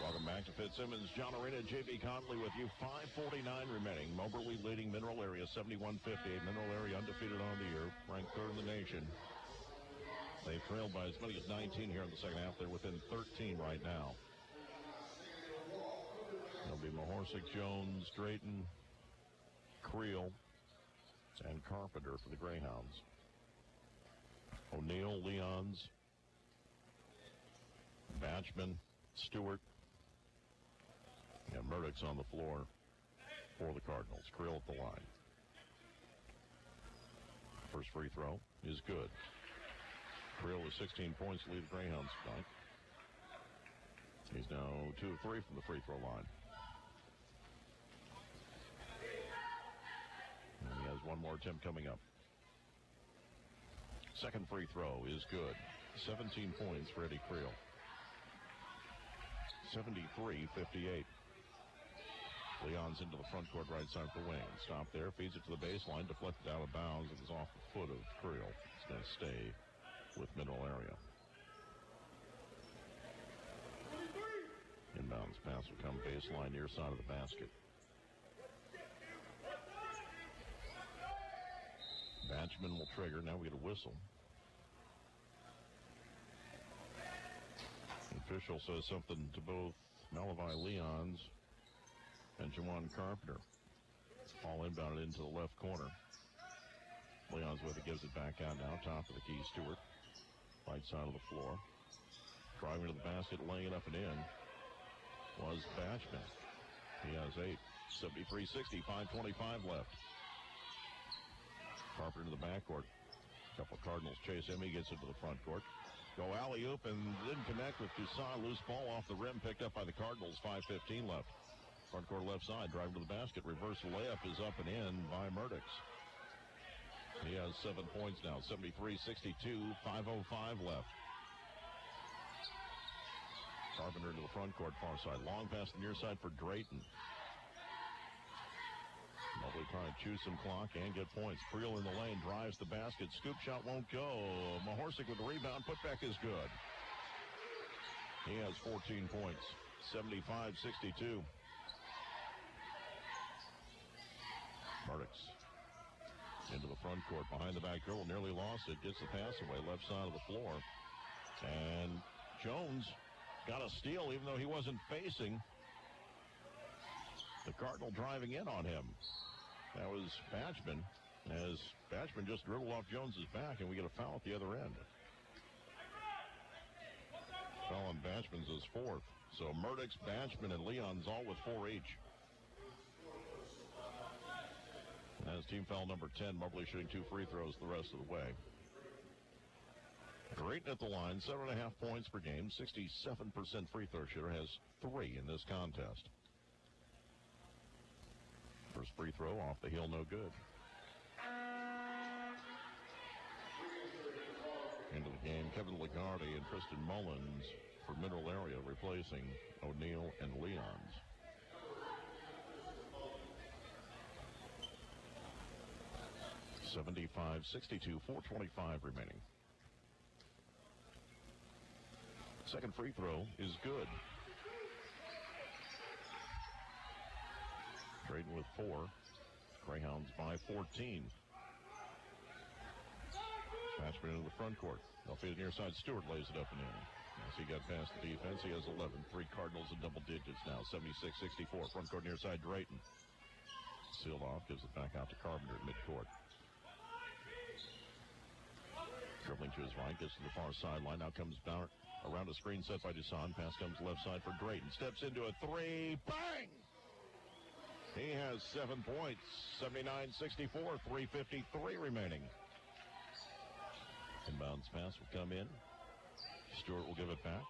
Speaker 1: Welcome back to Fitzsimmons. John Arena, J.B. Conley with you. 5:49 remaining. Moberly leading Mineral Area 71-58. Mineral Area undefeated on the year, ranked 3rd in the nation. They trailed by as many as 19 here in the second half. They're within 13 right now. It'll be Mahorsic, Jones, Drayton, Creel, and Carpenter for the Greyhounds. O'Neal, Leons, Batchman, Stewart, and Murdoch's on the floor for the Cardinals. Creel at the line. First free throw is good. Creel with 16 points to lead the Greyhounds tonight. He's now 2 of 3 from the free throw line. And he has one more attempt coming up. Second free throw is good. 17 points for Eddie Creel. 73-58. Leon's into the front court right side of the wing. Stop there, feeds it to the baseline, deflected out of bounds. It was off the foot of Creel. It's going to stay with Mineral Area. Inbounds pass will come baseline near side of the basket. Batchman will trigger. Now we get a whistle. The official says something to both Malavi Leons and Jawan Carpenter. All inbounded into the left corner. Leons with it, gives it back out now. Top of the key, Stewart. Right side of the floor. Driving to the basket, laying it up and in was Batchman. He has 8. 73-60, 5:25 left. Carpenter to the backcourt. A couple of Cardinals chase him. He gets into the front court. Go alley-oop and didn't connect with Toussaint. Loose ball off the rim, picked up by the Cardinals. 5:15 left. Front court left side, driving to the basket. Reverse layup is up and in by Murdoch. He has 7 points now. 73-62, 5:05 left. Carpenter to the front court, far side. Long pass to the near side for Drayton. Moberly trying to chew some clock and get points. Creel in the lane, drives the basket. Scoop shot won't go. Mahorsic with the rebound. Putback is good. He has 14 points. 75-62. Murdix into the front court, behind the back dribble, nearly lost it, gets the pass away, left side of the floor. And Jones got a steal even though he wasn't facing. The Cardinal driving in on him. That was Batchman, as Batchman just dribbled off Jones's back, and we get a foul at the other end. Foul on Batchman's is fourth. So Murdix, Batchman, and Leon's all with 4 each. That's team foul number 10. Moberly shooting 2 free throws the rest of the way. Drayton at the line, 7.5 points per game, 67% free throw shooter, has 3 in this contest. First free throw off the heel, no good. Into the game, Kevin Lagarde and Tristan Mullins for Mineral Area, replacing O'Neal and Leons. (75-62), 4:25 remaining. Second free throw is good. Drayton with 4. Greyhounds by 14. Batchman into the front court. They'll feed it near side. Stewart lays it up and in. As he got past the defense, he has 11. 3 Cardinals in double digits now. 76-64. Front court near side, Drayton. Sealed off, gives it back out to Carpenter at midcourt. Dribbling to his right, gets to the far sideline. Now comes Bauer around a screen set by Dusan. Pass comes left side for Drayton. Steps into a 3. Bang! He has 7 points. 79-64, 3:53 remaining. Inbounds pass will come in. Stewart will give it back.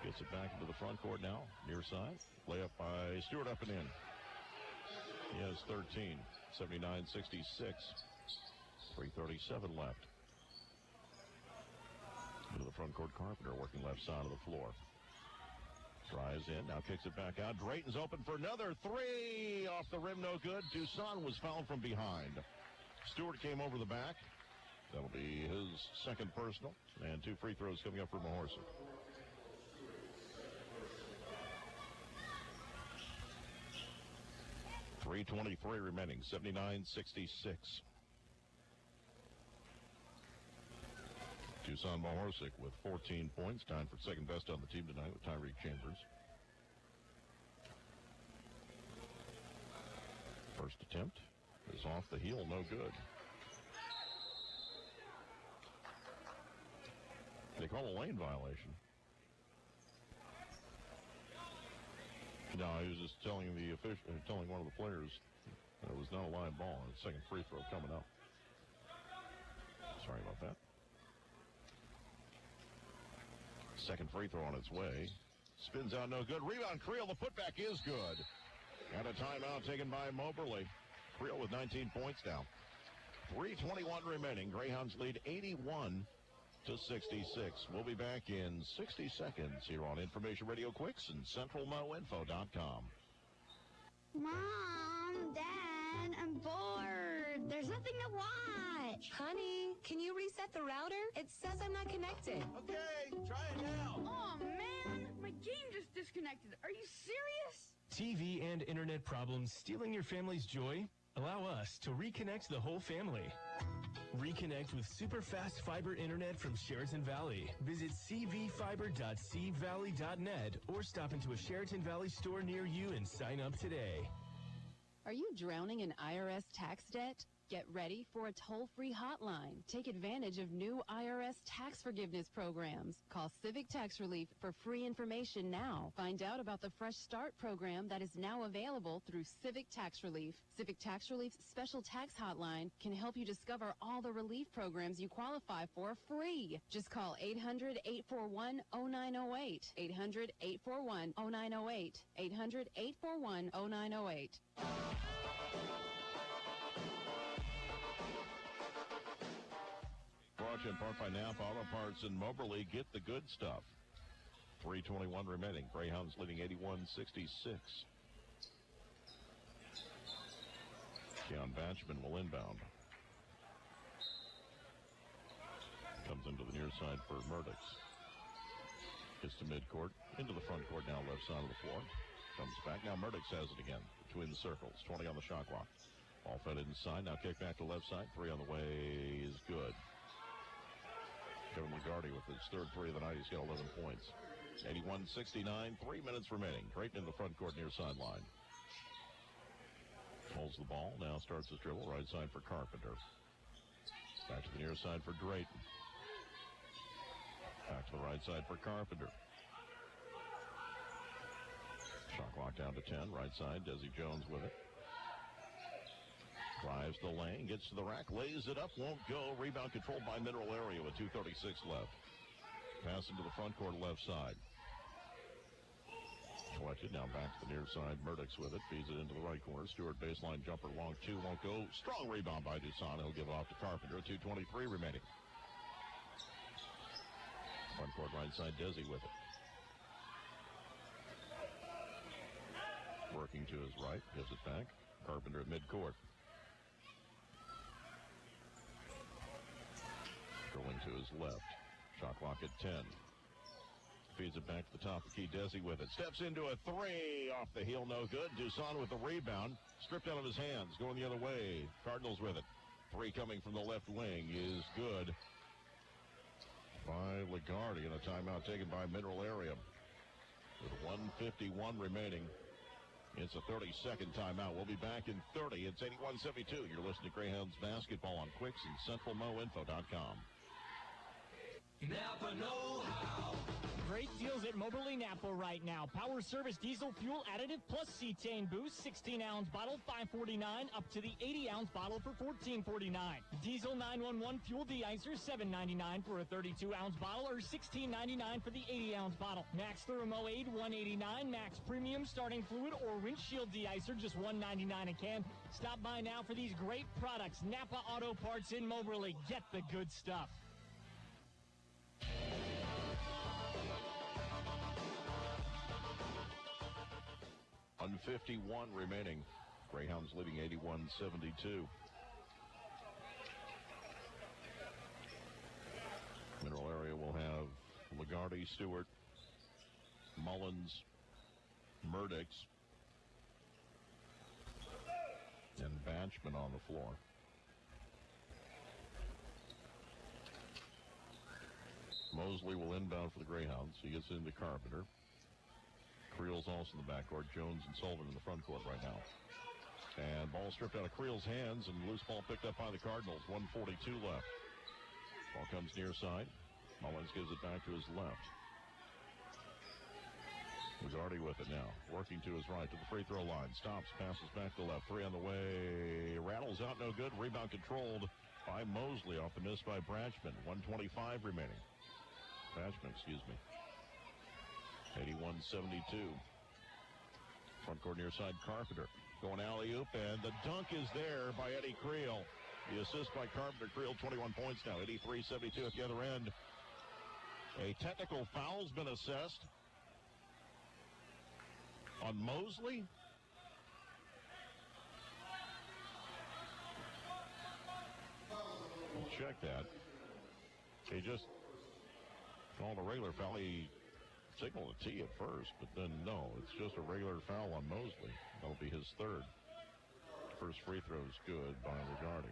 Speaker 1: Gets it back into the front court now. Near side. Layup by Stewart up and in. He has 13. 79-66. 3:37 left. Into the front court, Carpenter working left side of the floor. Drives in, now kicks it back out. Drayton's open for another 3. Off the rim, no good. Dusan was fouled from behind. Stewart came over the back. That'll be his second personal. And 2 free throws coming up for Mahorsa. .323 remaining, 79-66. Dusan Mahorsic with 14 points, tied for second best on the team tonight with Tyreek Chambers. First attempt is off the heel, no good. They call a lane violation. No, he was just telling the official, telling one of the players that it was not a live ball. And second free throw coming up. Sorry about that. Second free throw on its way. Spins out, no good. Rebound, Creel. The putback is good. And a timeout taken by Moberly. Creel with 19 points now. 3:21 remaining. Greyhounds lead 81-66. We'll be back in 60 seconds here on Information Radio Quicks and CentralMoInfo.com.
Speaker 16: Mom, Dad, I'm bored. There's nothing to watch.
Speaker 2: Honey, can you reset the router? It says I'm not connected.
Speaker 17: Okay, try it now.
Speaker 16: Oh, man, my game just disconnected. Are you serious?
Speaker 18: TV and internet problems stealing your family's joy? Allow us to reconnect the whole family. Reconnect with super fast fiber internet from Sheraton Valley. Visit cvfiber.cvalley.net or stop into a Sheraton Valley store near you and sign up today.
Speaker 19: Are you drowning in IRS tax debt? Get ready for a toll-free hotline. Take advantage of new IRS tax forgiveness programs. Call Civic Tax Relief for free information now. Find out about the Fresh Start program that is now available through Civic Tax Relief. Civic Tax Relief's special tax hotline can help you discover all the relief programs you qualify for free. Just call 800-841-0908. 800-841-0908. 800-841-0908.
Speaker 1: Brought to you in part by Napa Auto Parts and Moberly. Get the good stuff. 3:21 remaining. Greyhounds leading 81-66. Keon Batchman will inbound. Comes into the near side for Murdix. Gets to midcourt. Into the front court now, left side of the floor. Comes back. Now Murdoch has it again between the circles. 20 on the shot clock. Ball fed inside. Now kick back to left side. 3 on the way is good. Kevin McGarty with his third 3 of the night. He's got 11 points. 81-69. 3 minutes remaining. Drayton in the front court near sideline. Holds the ball. Now starts his dribble. Right side for Carpenter. Back to the near side for Drayton. Back to the right side for Carpenter. Shot clock down to 10. Right side, Desi Jones with it. Drives the lane, gets to the rack, lays it up, won't go. Rebound controlled by Mineral Area with 2:36 left. Pass into the front court left side. Collected, now back to the near side. Murdoch's with it, feeds it into the right corner. Stewart baseline jumper, long 2, won't go. Strong rebound by Dusan. He'll give it off to Carpenter. 2:23 remaining. Front court right side, Desi with it. Working to his right, gives it back. Carpenter at midcourt. Drilling to his left. Shot clock at 10. Feeds it back to the top of the key. Desi with it. Steps into a 3. Off the heel, no good. Dusan with the rebound. Stripped out of his hands. Going the other way. Cardinals with it. 3 coming from the left wing is good by Lagarde. And a timeout taken by Mineral Area. With 1:51 remaining. It's a 30-second timeout. We'll be back in 30. It's 81-72. You're listening to Greyhounds basketball on Quicks and CentralMoInfo.com.
Speaker 9: Napa know-how. Great deals at Moberly Napa right now. Power Service diesel fuel additive plus cetane boost, 16-ounce bottle, $5.49, up to the 80-ounce bottle for $14.49. Diesel 911 fuel de-icer, $7.99 for a 32-ounce bottle, or $16.99 for the 80-ounce bottle. Max Thermoaid, $1.89. Max Premium starting fluid or windshield de-icer, just $1.99 a can. Stop by now for these great products. Napa Auto Parts in Moberly. Get the good stuff.
Speaker 1: On 51 remaining. Greyhounds leading 81-72. Mineral Area will have Lagarde, Stewart, Mullins, Murdoch, and Batchman on the floor. Mosley will inbound for the Greyhounds. He gets into Carpenter. Creel's also in the backcourt. Jones and Sullivan in the front court right now. And ball stripped out of Creel's hands, and loose ball picked up by the Cardinals. 1:42 left. Ball comes near side. Mullins gives it back to his left. Lagarde with it now. Working to his right to the free throw line. Stops, passes back to left. 3 on the way. Rattles out, no good. Rebound controlled by Mosley off the miss by Branchman. 1:25 remaining. Batchman, excuse me. 81-72. Front court near side, Carpenter. Going alley-oop, and the dunk is there by Eddie Creel. The assist by Carpenter. Creel, 21 points now. 83-72 at the other end. A technical foul's been assessed on Mosley. We'll check that. He just called a regular foul. He signaled a tee at first, but then no, it's just a regular foul on Mosley. That'll be his third. First free throw is good by Lagarde.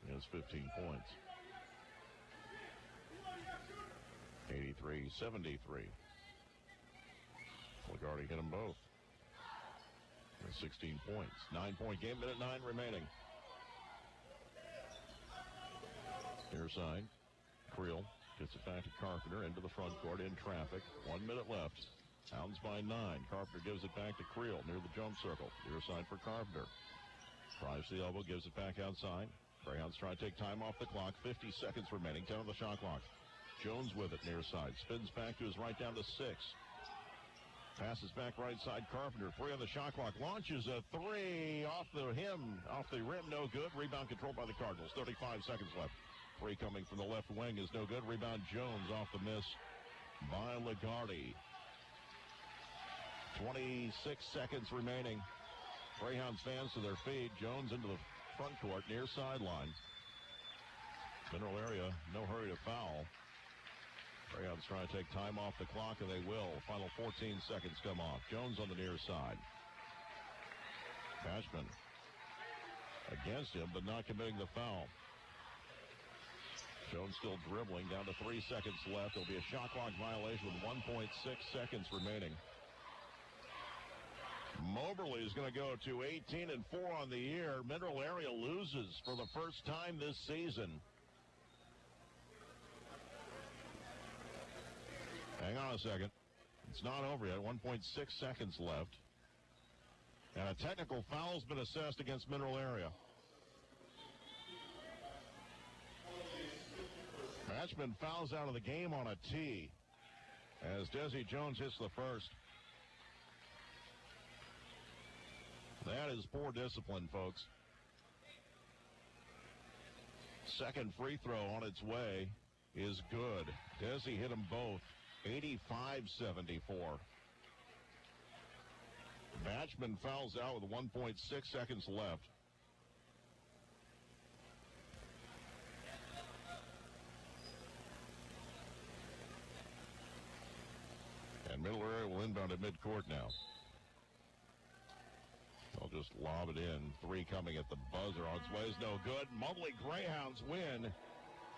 Speaker 1: He has 15 points. 83-73. Lagarde hit them both. 16 points. 9-point game, minute 9 remaining. Near side, Creel gets it back to Carpenter into the front court in traffic. 1 minute left. Hounds by 9. Carpenter gives it back to Creel near the jump circle. Near side for Carpenter. Drives the elbow, gives it back outside. Greyhounds try to take time off the clock. 50 seconds remaining. 10 on the shot clock. Jones with it near side. Spins back to his right down to 6. Passes back right side. Carpenter. 3 on the shot clock. Launches a 3 off the rim. No good. Rebound controlled by the Cardinals. 35 seconds left. 3 coming from the left wing is no good. Rebound Jones off the miss by Lagarde. 26 seconds remaining. Greyhounds fans to their feet. Jones into the front court near sideline. Mineral Area, no hurry to foul. Greyhounds trying to take time off the clock, and they will. Final 14 seconds come off. Jones on the near side. Cashman against him, but not committing the foul. Jones still dribbling, down to 3 seconds left. There'll be a shot clock violation with 1.6 seconds remaining. Moberly is going to go to 18-4 on the year. Mineral Area loses for the first time this season. Hang on a second. It's not over yet. 1.6 seconds left. And a technical foul has been assessed against Mineral Area. Matchman fouls out of the game on a tee as Desi Jones hits the first. That is poor discipline, folks. Second free throw on its way is good. Desi hit them both. 85-74. Matchman fouls out with 1.6 seconds left. And Middle Area will inbound at midcourt now. They'll just lob it in. 3 coming at the buzzer. On its way is no good. Moberly Greyhounds win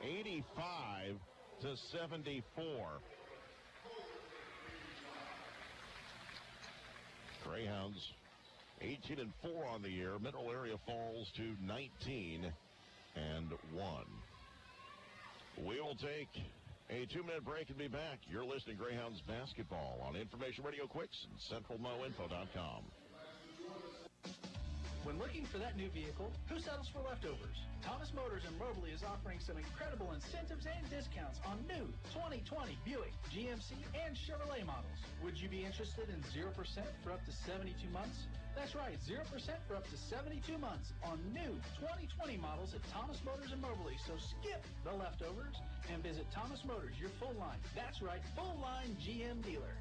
Speaker 1: 85-74. Greyhounds 18-4 on the year. Middle Area falls to 19-1. We will take a 2-minute break and be back. You're listening to Greyhounds basketball on Information Radio Quicks and CentralMoInfo.com.
Speaker 6: When looking for that new vehicle, who settles for leftovers? Thomas Motors in Moberly is offering some incredible incentives and discounts on new 2020 Buick, GMC, and Chevrolet models. Would you be interested in 0% for up to 72 months? That's right, 0% for up to 72 months on new 2020 models at Thomas Motors in Moberly. So skip the leftovers and visit Thomas Motors, your full line. That's right, full line GM dealer.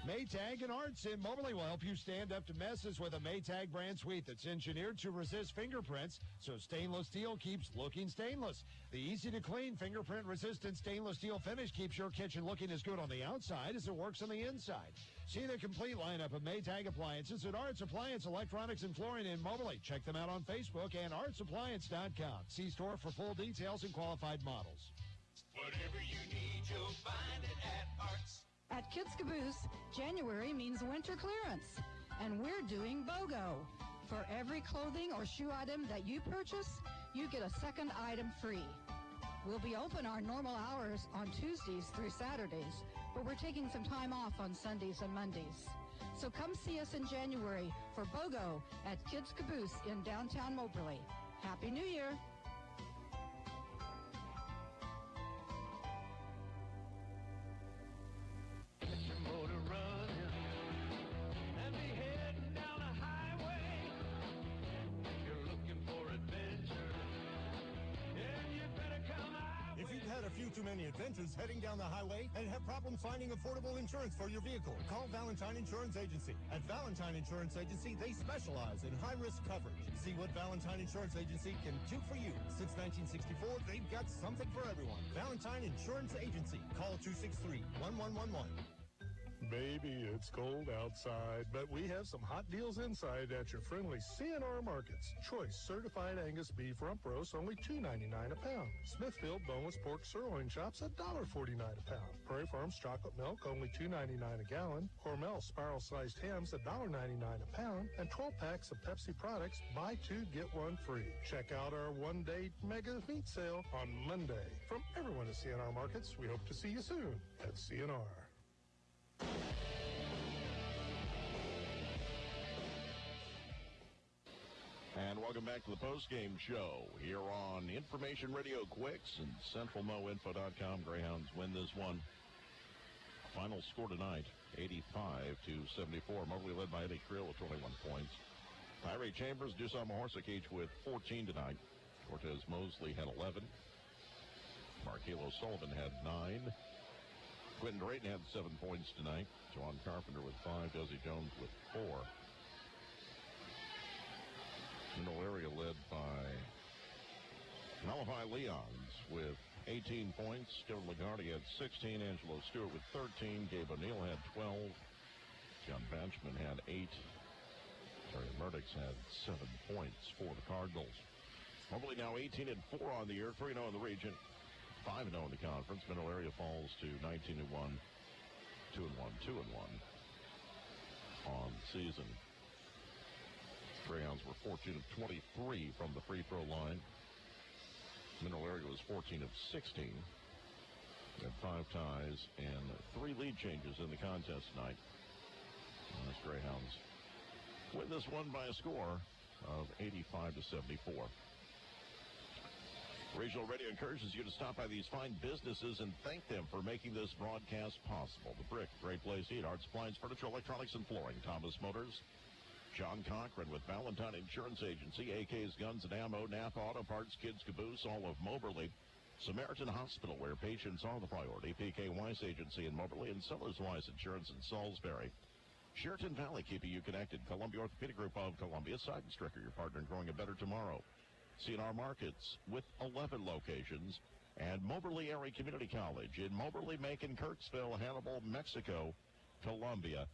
Speaker 12: Maytag and Arts in Moberly will help you stand up to messes with a Maytag brand suite that's engineered to resist fingerprints, so stainless steel keeps looking stainless. The easy-to-clean, fingerprint-resistant stainless steel finish keeps your kitchen looking as good on the outside as it works on the inside. See the complete lineup of Maytag appliances at Arts Appliance, Electronics, and Flooring in Moberly. Check them out on Facebook and artsappliance.com. See store for full details and qualified models.
Speaker 17: Whatever you need, you'll find it at Arts.
Speaker 20: At Kids Caboose, January means winter clearance, and we're doing BOGO. For every clothing or shoe item that you purchase, you get a second item free. We'll be open our normal hours on Tuesdays through Saturdays, but we're taking some time off on Sundays and Mondays. So come see us in January for BOGO at Kids Caboose in downtown Moberly. Happy New Year!
Speaker 4: Too many adventures heading down the highway and have problems finding affordable insurance for your vehicle. Call Valentine Insurance Agency. At Valentine Insurance Agency, they specialize in high-risk coverage. See what Valentine Insurance Agency can do for you. Since 1964, they've got something for everyone. Valentine Insurance Agency. Call 263-1111.
Speaker 21: Maybe it's cold outside, but we have some hot deals inside at your friendly CNR Markets. Choice Certified Angus Beef Rump Roast, only $2.99 a pound. Smithfield Boneless Pork Sirloin Chops, $1.49 a pound. Prairie Farms Chocolate Milk, only $2.99 a gallon. Hormel Spiral-Sliced Hams, $1.99 a pound. And 12 packs of Pepsi products, buy 2, get 1 free. Check out our one-day mega meat sale on Monday. From everyone at CNR Markets, we hope to see you soon at CNR.
Speaker 1: And welcome back to the postgame show here on Information Radio Quicks and CentralMoInfo.com. Greyhounds win this one. Final score tonight, 85-74. Moberly led by Eddie Creel with 21 points. Tyree Chambers, Dusan Mahorsic each with 14 tonight. Cortez Mosley had 11. Markelo Sullivan had 9. Quentin Drayton had 7 points tonight. John Carpenter with 5. Desi Jones with 4. Middle Area led by Malachi Leons with 18 points. Kevin Lagarde had 16. Angelo Stewart with 13. Gabe O'Neill had 12. John Benchman had 8. Terry Murdix had 7 points for the Cardinals. Moberly now 18-4 on the year, 3-0 in the region, 5-0 in the conference. Middle area falls to 19-1, 2-1, 2-1 on the season. Greyhounds were 14 of 23 from the free throw line. Mineral area was 14 of 16. Had 5 ties and 3 lead changes in the contest tonight. And this Greyhounds win this one by a score of 85-74. Regional Radio encourages you to stop by these fine businesses and thank them for making this broadcast possible. The Brick, great place to eat. Art supplies, furniture, electronics, and flooring. Thomas Motors. John Cochran with Valentine Insurance Agency, AK's Guns and Ammo, Napa Auto Parts, Kids Caboose, all of Moberly, Samaritan Hospital, where patients are the priority, PK Weiss Agency in Moberly, and Sellers Weiss Insurance in Salisbury. Sheraton Valley, keeping you connected. Columbia Orthopedic Group of Columbia, Seidenstricker, your partner in growing a better tomorrow. CNR Markets with 11 locations, and Moberly Area Community College in Moberly, Macon, Kirksville, Hannibal, Mexico, Columbia,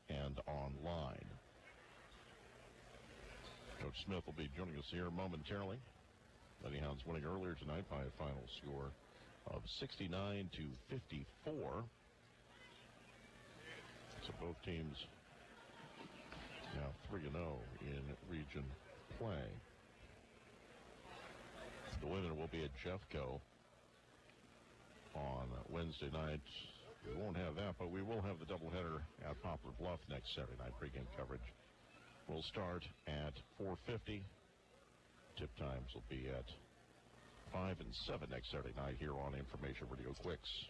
Speaker 1: and online. Coach Smith will be joining us here momentarily. Lady Hounds winning earlier tonight by a final score of 69-54. So both teams now 3-0 in region play. The women will be at Jeffco on Wednesday night. We won't have that, but we will have the doubleheader at Poplar Bluff next Saturday night. Pregame coverage will start at 4:50. Tip times will be at 5 and 7 next Saturday night here on Information Radio Quicks.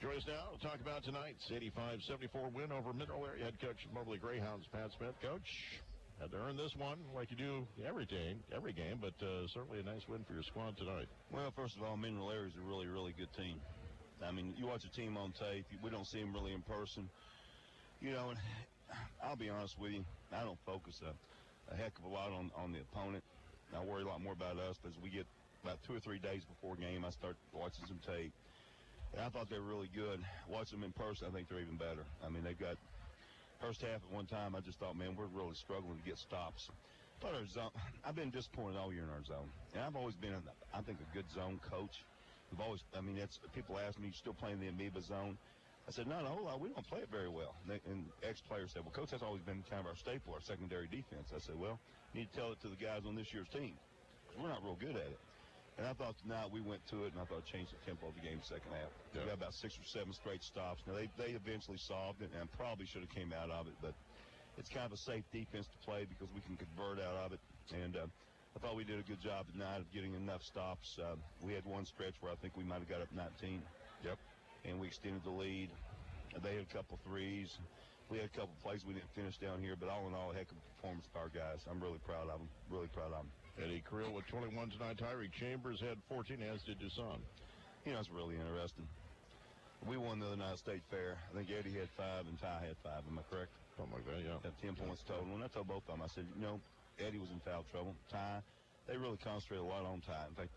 Speaker 1: Join us now to talk about tonight's 85-74 win over Mineral Area head coach of Moberly Greyhounds, Pat Smith. Coach, had to earn this one like you do every game, but certainly a nice win for your squad tonight.
Speaker 5: Well, first of all, Mineral Area is a really, really good team. I mean, you watch a team on tape, we don't see them really in person. You know, and I'll be honest with you, I don't focus a heck of a lot on the opponent. I worry a lot more about us, because we get about 2 or 3 days before game, I start watching some tape. And I thought they were really good. Watch them in person, I think they're even better. I mean, they've got first half at one time, I just thought, man, we're really struggling to get stops. Thought our zone, I've been disappointed all year in our zone. And I've always been, I think, a good zone coach. We've always, I mean, people ask me, you still playing the amoeba zone? I said, not a whole lot. We don't play it very well. And ex-players said, well, Coach, that's always been kind of our staple, our secondary defense. I said, well, you need to tell it to the guys on this year's team, because we're not real good at it. And I thought tonight we went to it, and I thought it changed the tempo of the game in the second half. Yeah. We got about 6 or 7 straight stops. Now, they eventually solved it, and probably should have came out of it, but it's kind of a safe defense to play because we can convert out of it. And I thought we did a good job tonight of getting enough stops. We had one stretch where I think we might have got up 19.
Speaker 1: Yep.
Speaker 5: And we extended the lead. They had a couple threes. We had a couple plays we didn't finish down here, but all in all, a heck of a performance by our guys. I'm really proud of them. Really proud of them.
Speaker 1: Eddie Creel with 21 tonight. Tyreek Chambers had 14, as did Dusan.
Speaker 5: You know, it's really interesting. We won the other night State Fair. I think Eddie had 5 and Ty had 5. Am I correct?
Speaker 1: Something like that, yeah.
Speaker 5: Had 10 points total. And I told both of them, I said, you know, Eddie was in foul trouble. Ty, they really concentrated a lot on Ty. In fact,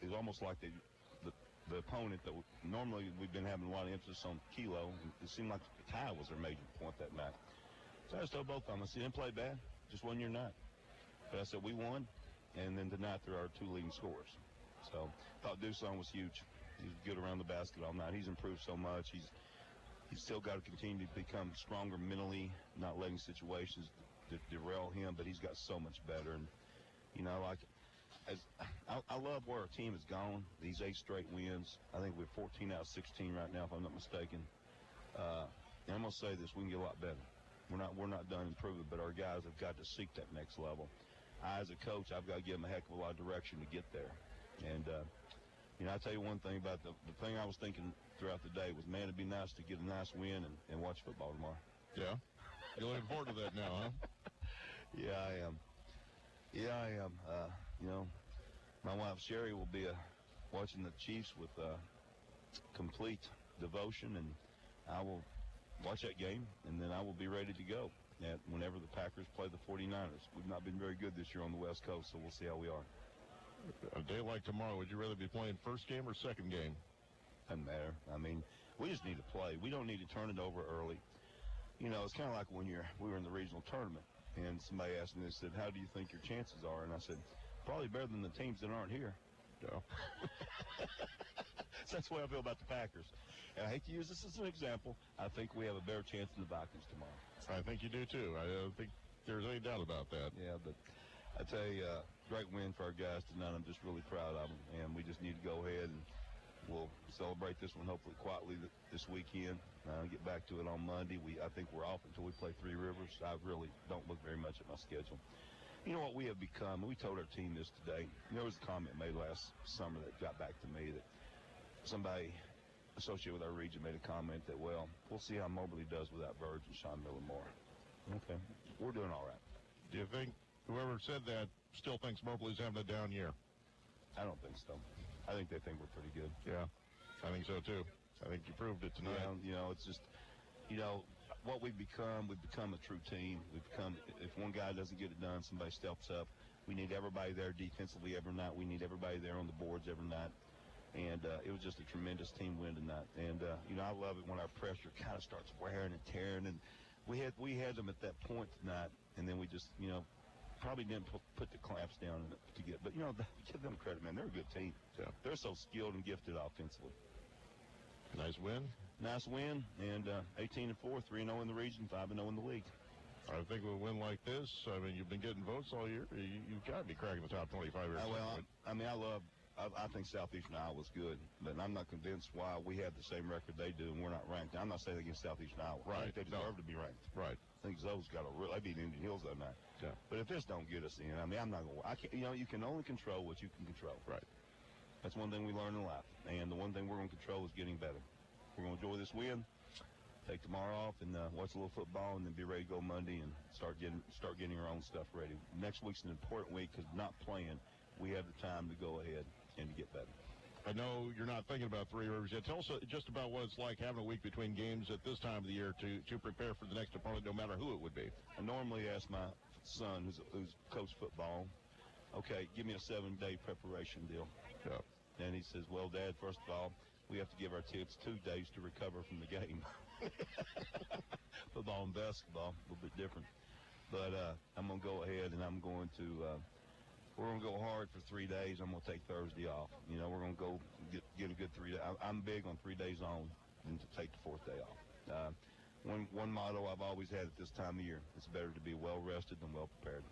Speaker 5: it was almost like the opponent that normally we've been having a lot of emphasis on Kilo. It seemed like Ty was their major point that night. So I just told both of them, I said, didn't play bad, just won your night. But I said, we won, and then tonight there are 2 leading scorers. So I thought Dusan was huge. He was good around the basket all night. He's improved so much. He's still got to continue to become stronger mentally, not letting situations derail him, but he's got so much better. And, you know, like, I love where our team has gone, these 8 straight wins. I think we're 14 out of 16 right now, if I'm not mistaken. And I'm going to say this, we can get a lot better. We're not done improving, but our guys have got to seek that next level. I, as a coach, I've got to give them a heck of a lot of direction to get there. And, you know, I tell you one thing about the thing I was thinking throughout the day was, man, it'd be nice to get a nice win and watch football tomorrow.
Speaker 1: Yeah? You're looking forward to that now, huh?
Speaker 5: Yeah, I am. You know, my wife Sherry will be watching the Chiefs with complete devotion, and I will watch that game, and then I will be ready to go whenever the Packers play the 49ers. We've not been very good this year on the West Coast, so we'll see how we are.
Speaker 1: A day like tomorrow, would you rather be playing first game or second game?
Speaker 5: Doesn't matter. I mean, we just need to play. We don't need to turn it over early. You know, it's kind of like when we were in the regional tournament, and somebody asked me, they said, how do you think your chances are? And I said, probably better than the teams that aren't here.
Speaker 1: Yeah.
Speaker 5: So that's the way I feel about the Packers. And I hate to use this as an example. I think we have a better chance than the Vikings tomorrow.
Speaker 1: I think you do, too. I don't think there's any doubt about that.
Speaker 5: Yeah, but I tell you, great win for our guys tonight. I'm just really proud of them, and we just need to go ahead and we'll celebrate this one hopefully quietly this weekend. Get back to it on Monday. I think we're off until we play Three Rivers. I really don't look very much at my schedule. You know what we have become? We told our team this today. There was a comment made last summer that got back to me that somebody associated with our region made a comment that, well, we'll see how Moberly does without Verge and Sean Miller Moore. Okay. We're doing all right.
Speaker 1: Do you think whoever said that still thinks Moberly's having a down year?
Speaker 5: I don't think so. I think they think we're pretty good.
Speaker 1: Yeah, I think so, too. I think you proved it tonight.
Speaker 5: Yeah, you know, it's just, you know, what we've become a true team. If one guy doesn't get it done, somebody steps up. We need everybody there defensively every night. We need everybody there on the boards every night. And it was just a tremendous team win tonight. And, you know, I love it when our pressure kind of starts wearing and tearing. And we had them at that point tonight, and then we just, you know, probably didn't put the clamps down to get. But, you know, give them credit, man. They're a good team.
Speaker 1: Yeah.
Speaker 5: They're so skilled and gifted offensively.
Speaker 1: Nice win.
Speaker 5: Nice win, and 18-4, 3-0 in the region, 5-0 in the league.
Speaker 1: I think with a win like this, I mean, you've been getting votes all year. You've got to be cracking the top 25 here.
Speaker 5: I think Southeastern Iowa's good, but I'm not convinced why we have the same record they do and we're not ranked. I'm not saying against Southeastern Iowa.
Speaker 1: Right.
Speaker 5: I think they deserve to be ranked.
Speaker 1: Right.
Speaker 5: I think Zoe's got they beat Indian Hills that night.
Speaker 1: Yeah.
Speaker 5: But if this don't get us in, I mean, I'm not going to, you know, you can only control what you can control.
Speaker 1: Right.
Speaker 5: That's one thing we learn in life. And the one thing we're going to control is getting better. We're going to enjoy this win, take tomorrow off, and watch a little football, and then be ready to go Monday and start getting our own stuff ready. Next week's an important week because not playing, we have the time to go ahead and to get better.
Speaker 1: I know you're not thinking about Three Rivers yet. Tell us just about what it's like having a week between games at this time of the year to prepare for the next opponent, no matter who it would be.
Speaker 5: I normally ask my son, who's coached football, okay, give me a 7-day preparation deal.
Speaker 1: Yeah.
Speaker 5: And he says, well, Dad, first of all, we have to give our kids 2 days to recover from the game. Football and basketball, a little bit different. But I'm going to go ahead and we're going to go hard for 3 days. I'm going to take Thursday off. You know, we're going to go get a good 3 days. I'm big on 3 days on and to take the 4th day off. One motto I've always had at this time of year, it's better to be well-rested than well-prepared.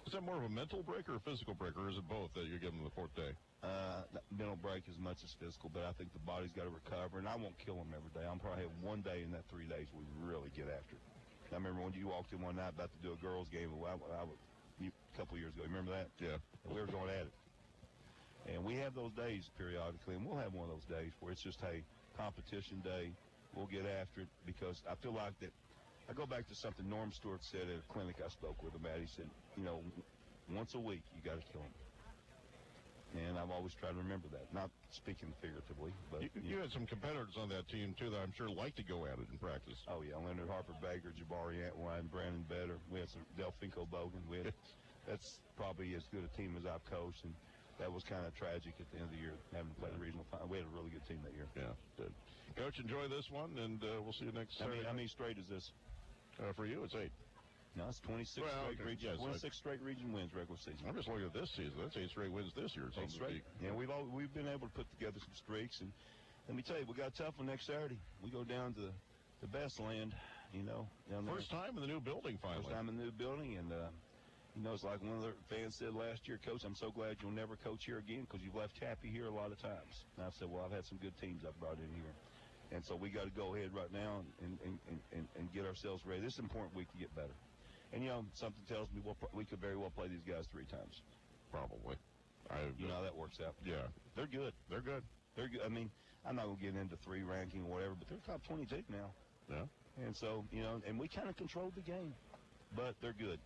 Speaker 1: Is that more of a mental break or a physical break, or is it both that you're giving them the 4th day?
Speaker 5: Mental break as much as physical, but I think the body's got to recover, and I won't kill them every day. I'll probably have 1 day in that 3 days we really get after it. I remember when you walked in one night about to do a girls' game a couple of years ago. You remember that?
Speaker 1: Yeah.
Speaker 5: And we were going at it. And we have those days periodically, and we'll have one of those days where it's just, hey, competition day. We'll get after it because I feel like that. I go back to something Norm Stewart said at a clinic I spoke with him at. He said, you know, once a week you got to kill him. And I've always tried to remember that. Not speaking figuratively, but
Speaker 1: you had some competitors on that team too that I'm sure like to go at it in practice.
Speaker 5: Oh yeah, Leonard Harper Baker, Jabari Antwine, Brandon Better. We had some Delfinco Bogan. That's probably as good a team as I've coached, and that was kind of tragic at the end of the year having played a regional final. We had a really good team that year.
Speaker 1: Yeah, good. Coach, enjoy this one, and we'll see you next Saturday.
Speaker 5: How many straight is this?
Speaker 1: For you, it's 8.
Speaker 5: No, it's 26 straight region. Yes, 26 straight region wins regular season.
Speaker 1: I'm just looking at this season. That's 8 straight wins this year.
Speaker 5: 8 straight. Yeah, we've been able to put together some streaks, and let me tell you, we got a tough one next Saturday. We go down to the best land, you know. Down there.
Speaker 1: First time in the new building, finally.
Speaker 5: First time in the new building, and you know, it's like one of the fans said last year, Coach, I'm so glad you'll never coach here again because you've left Happy here a lot of times. And I said, well, I've had some good teams I've brought in here. And so we got to go ahead right now and get ourselves ready. This is an important week to get better. And, you know, something tells me we could very well play these guys 3 times.
Speaker 1: Probably.
Speaker 5: You know how that works out.
Speaker 1: Yeah.
Speaker 5: They're good.
Speaker 1: They're good.
Speaker 5: They're good. I mean, I'm not going to get into 3 ranking or whatever, but they're top 22 now.
Speaker 1: Yeah.
Speaker 5: And so, you know, and we kind of controlled the game, but they're good.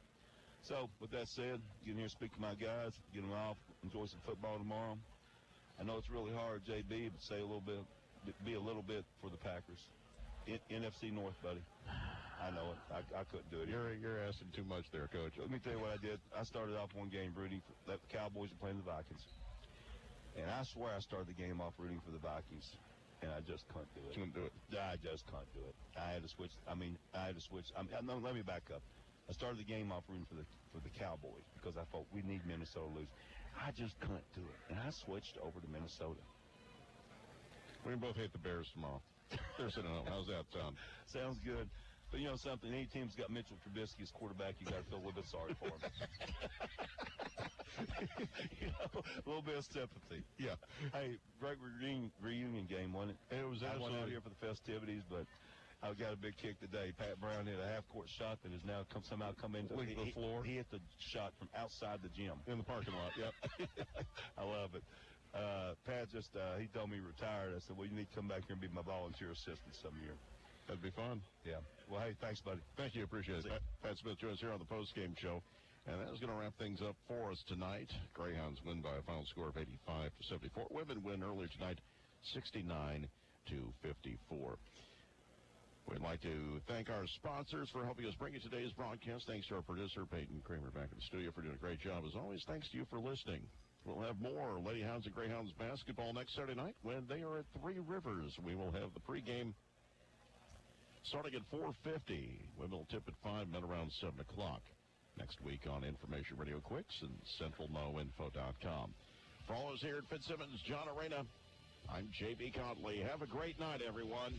Speaker 5: So, with that said, get in here, speak to my guys, get them off, enjoy some football tomorrow. I know it's really hard, JB, but be a little bit for the Packers. NFC North, buddy. I know it. I couldn't do it.
Speaker 1: You're asking too much there, Coach.
Speaker 5: Let me tell you what I did. I started off one game rooting for the Cowboys and playing the Vikings. And I swear I started the game off rooting for the Vikings, and I just couldn't do it.
Speaker 1: Couldn't do it.
Speaker 5: I just couldn't do it. I had to switch. No, let me back up. I started the game off rooting for the Cowboys because I thought we need Minnesota to lose. I just couldn't do it, and I switched over to Minnesota.
Speaker 1: We can both hate the Bears tomorrow. They're sitting home. How's that sound?
Speaker 5: Sounds good. But you know something, any team's got Mitchell Trubisky as quarterback, you got to feel a little bit sorry for him. You know, a little bit of sympathy.
Speaker 1: Yeah.
Speaker 5: Hey, great reunion game, wasn't it?
Speaker 1: It was
Speaker 5: I went out
Speaker 1: absolutely.
Speaker 5: here for the festivities, but I got a big kick today. Pat Brown hit a half-court shot that has now somehow come into
Speaker 1: the floor.
Speaker 5: He hit the shot from outside the gym.
Speaker 1: In the parking lot, yep.
Speaker 5: I love it. Pat just, he told me he retired. I said, well, you need to come back here and be my volunteer assistant some year.
Speaker 1: That'd be fun.
Speaker 5: Yeah. Well, hey, thanks, buddy.
Speaker 1: Thank you. Appreciate it. Pat Smith joins us here on the postgame show. And that is going to wrap things up for us tonight. Greyhounds win by a final score of 85-74. Women win earlier tonight, 69-54. We'd like to thank our sponsors for helping us bring you today's broadcast. Thanks to our producer, Peyton Kramer, back in the studio for doing a great job. As always, thanks to you for listening. We'll have more Lady Hounds and Greyhounds basketball next Saturday night when they are at Three Rivers. We will have the pregame starting at 4:50. Women will tip at 5, men around 7 o'clock. Next week on Information Radio Quicks and CentralNoInfo.com. For all of us here at Fitzsimmons, John Arena, I'm J.B. Contley. Have a great night, everyone.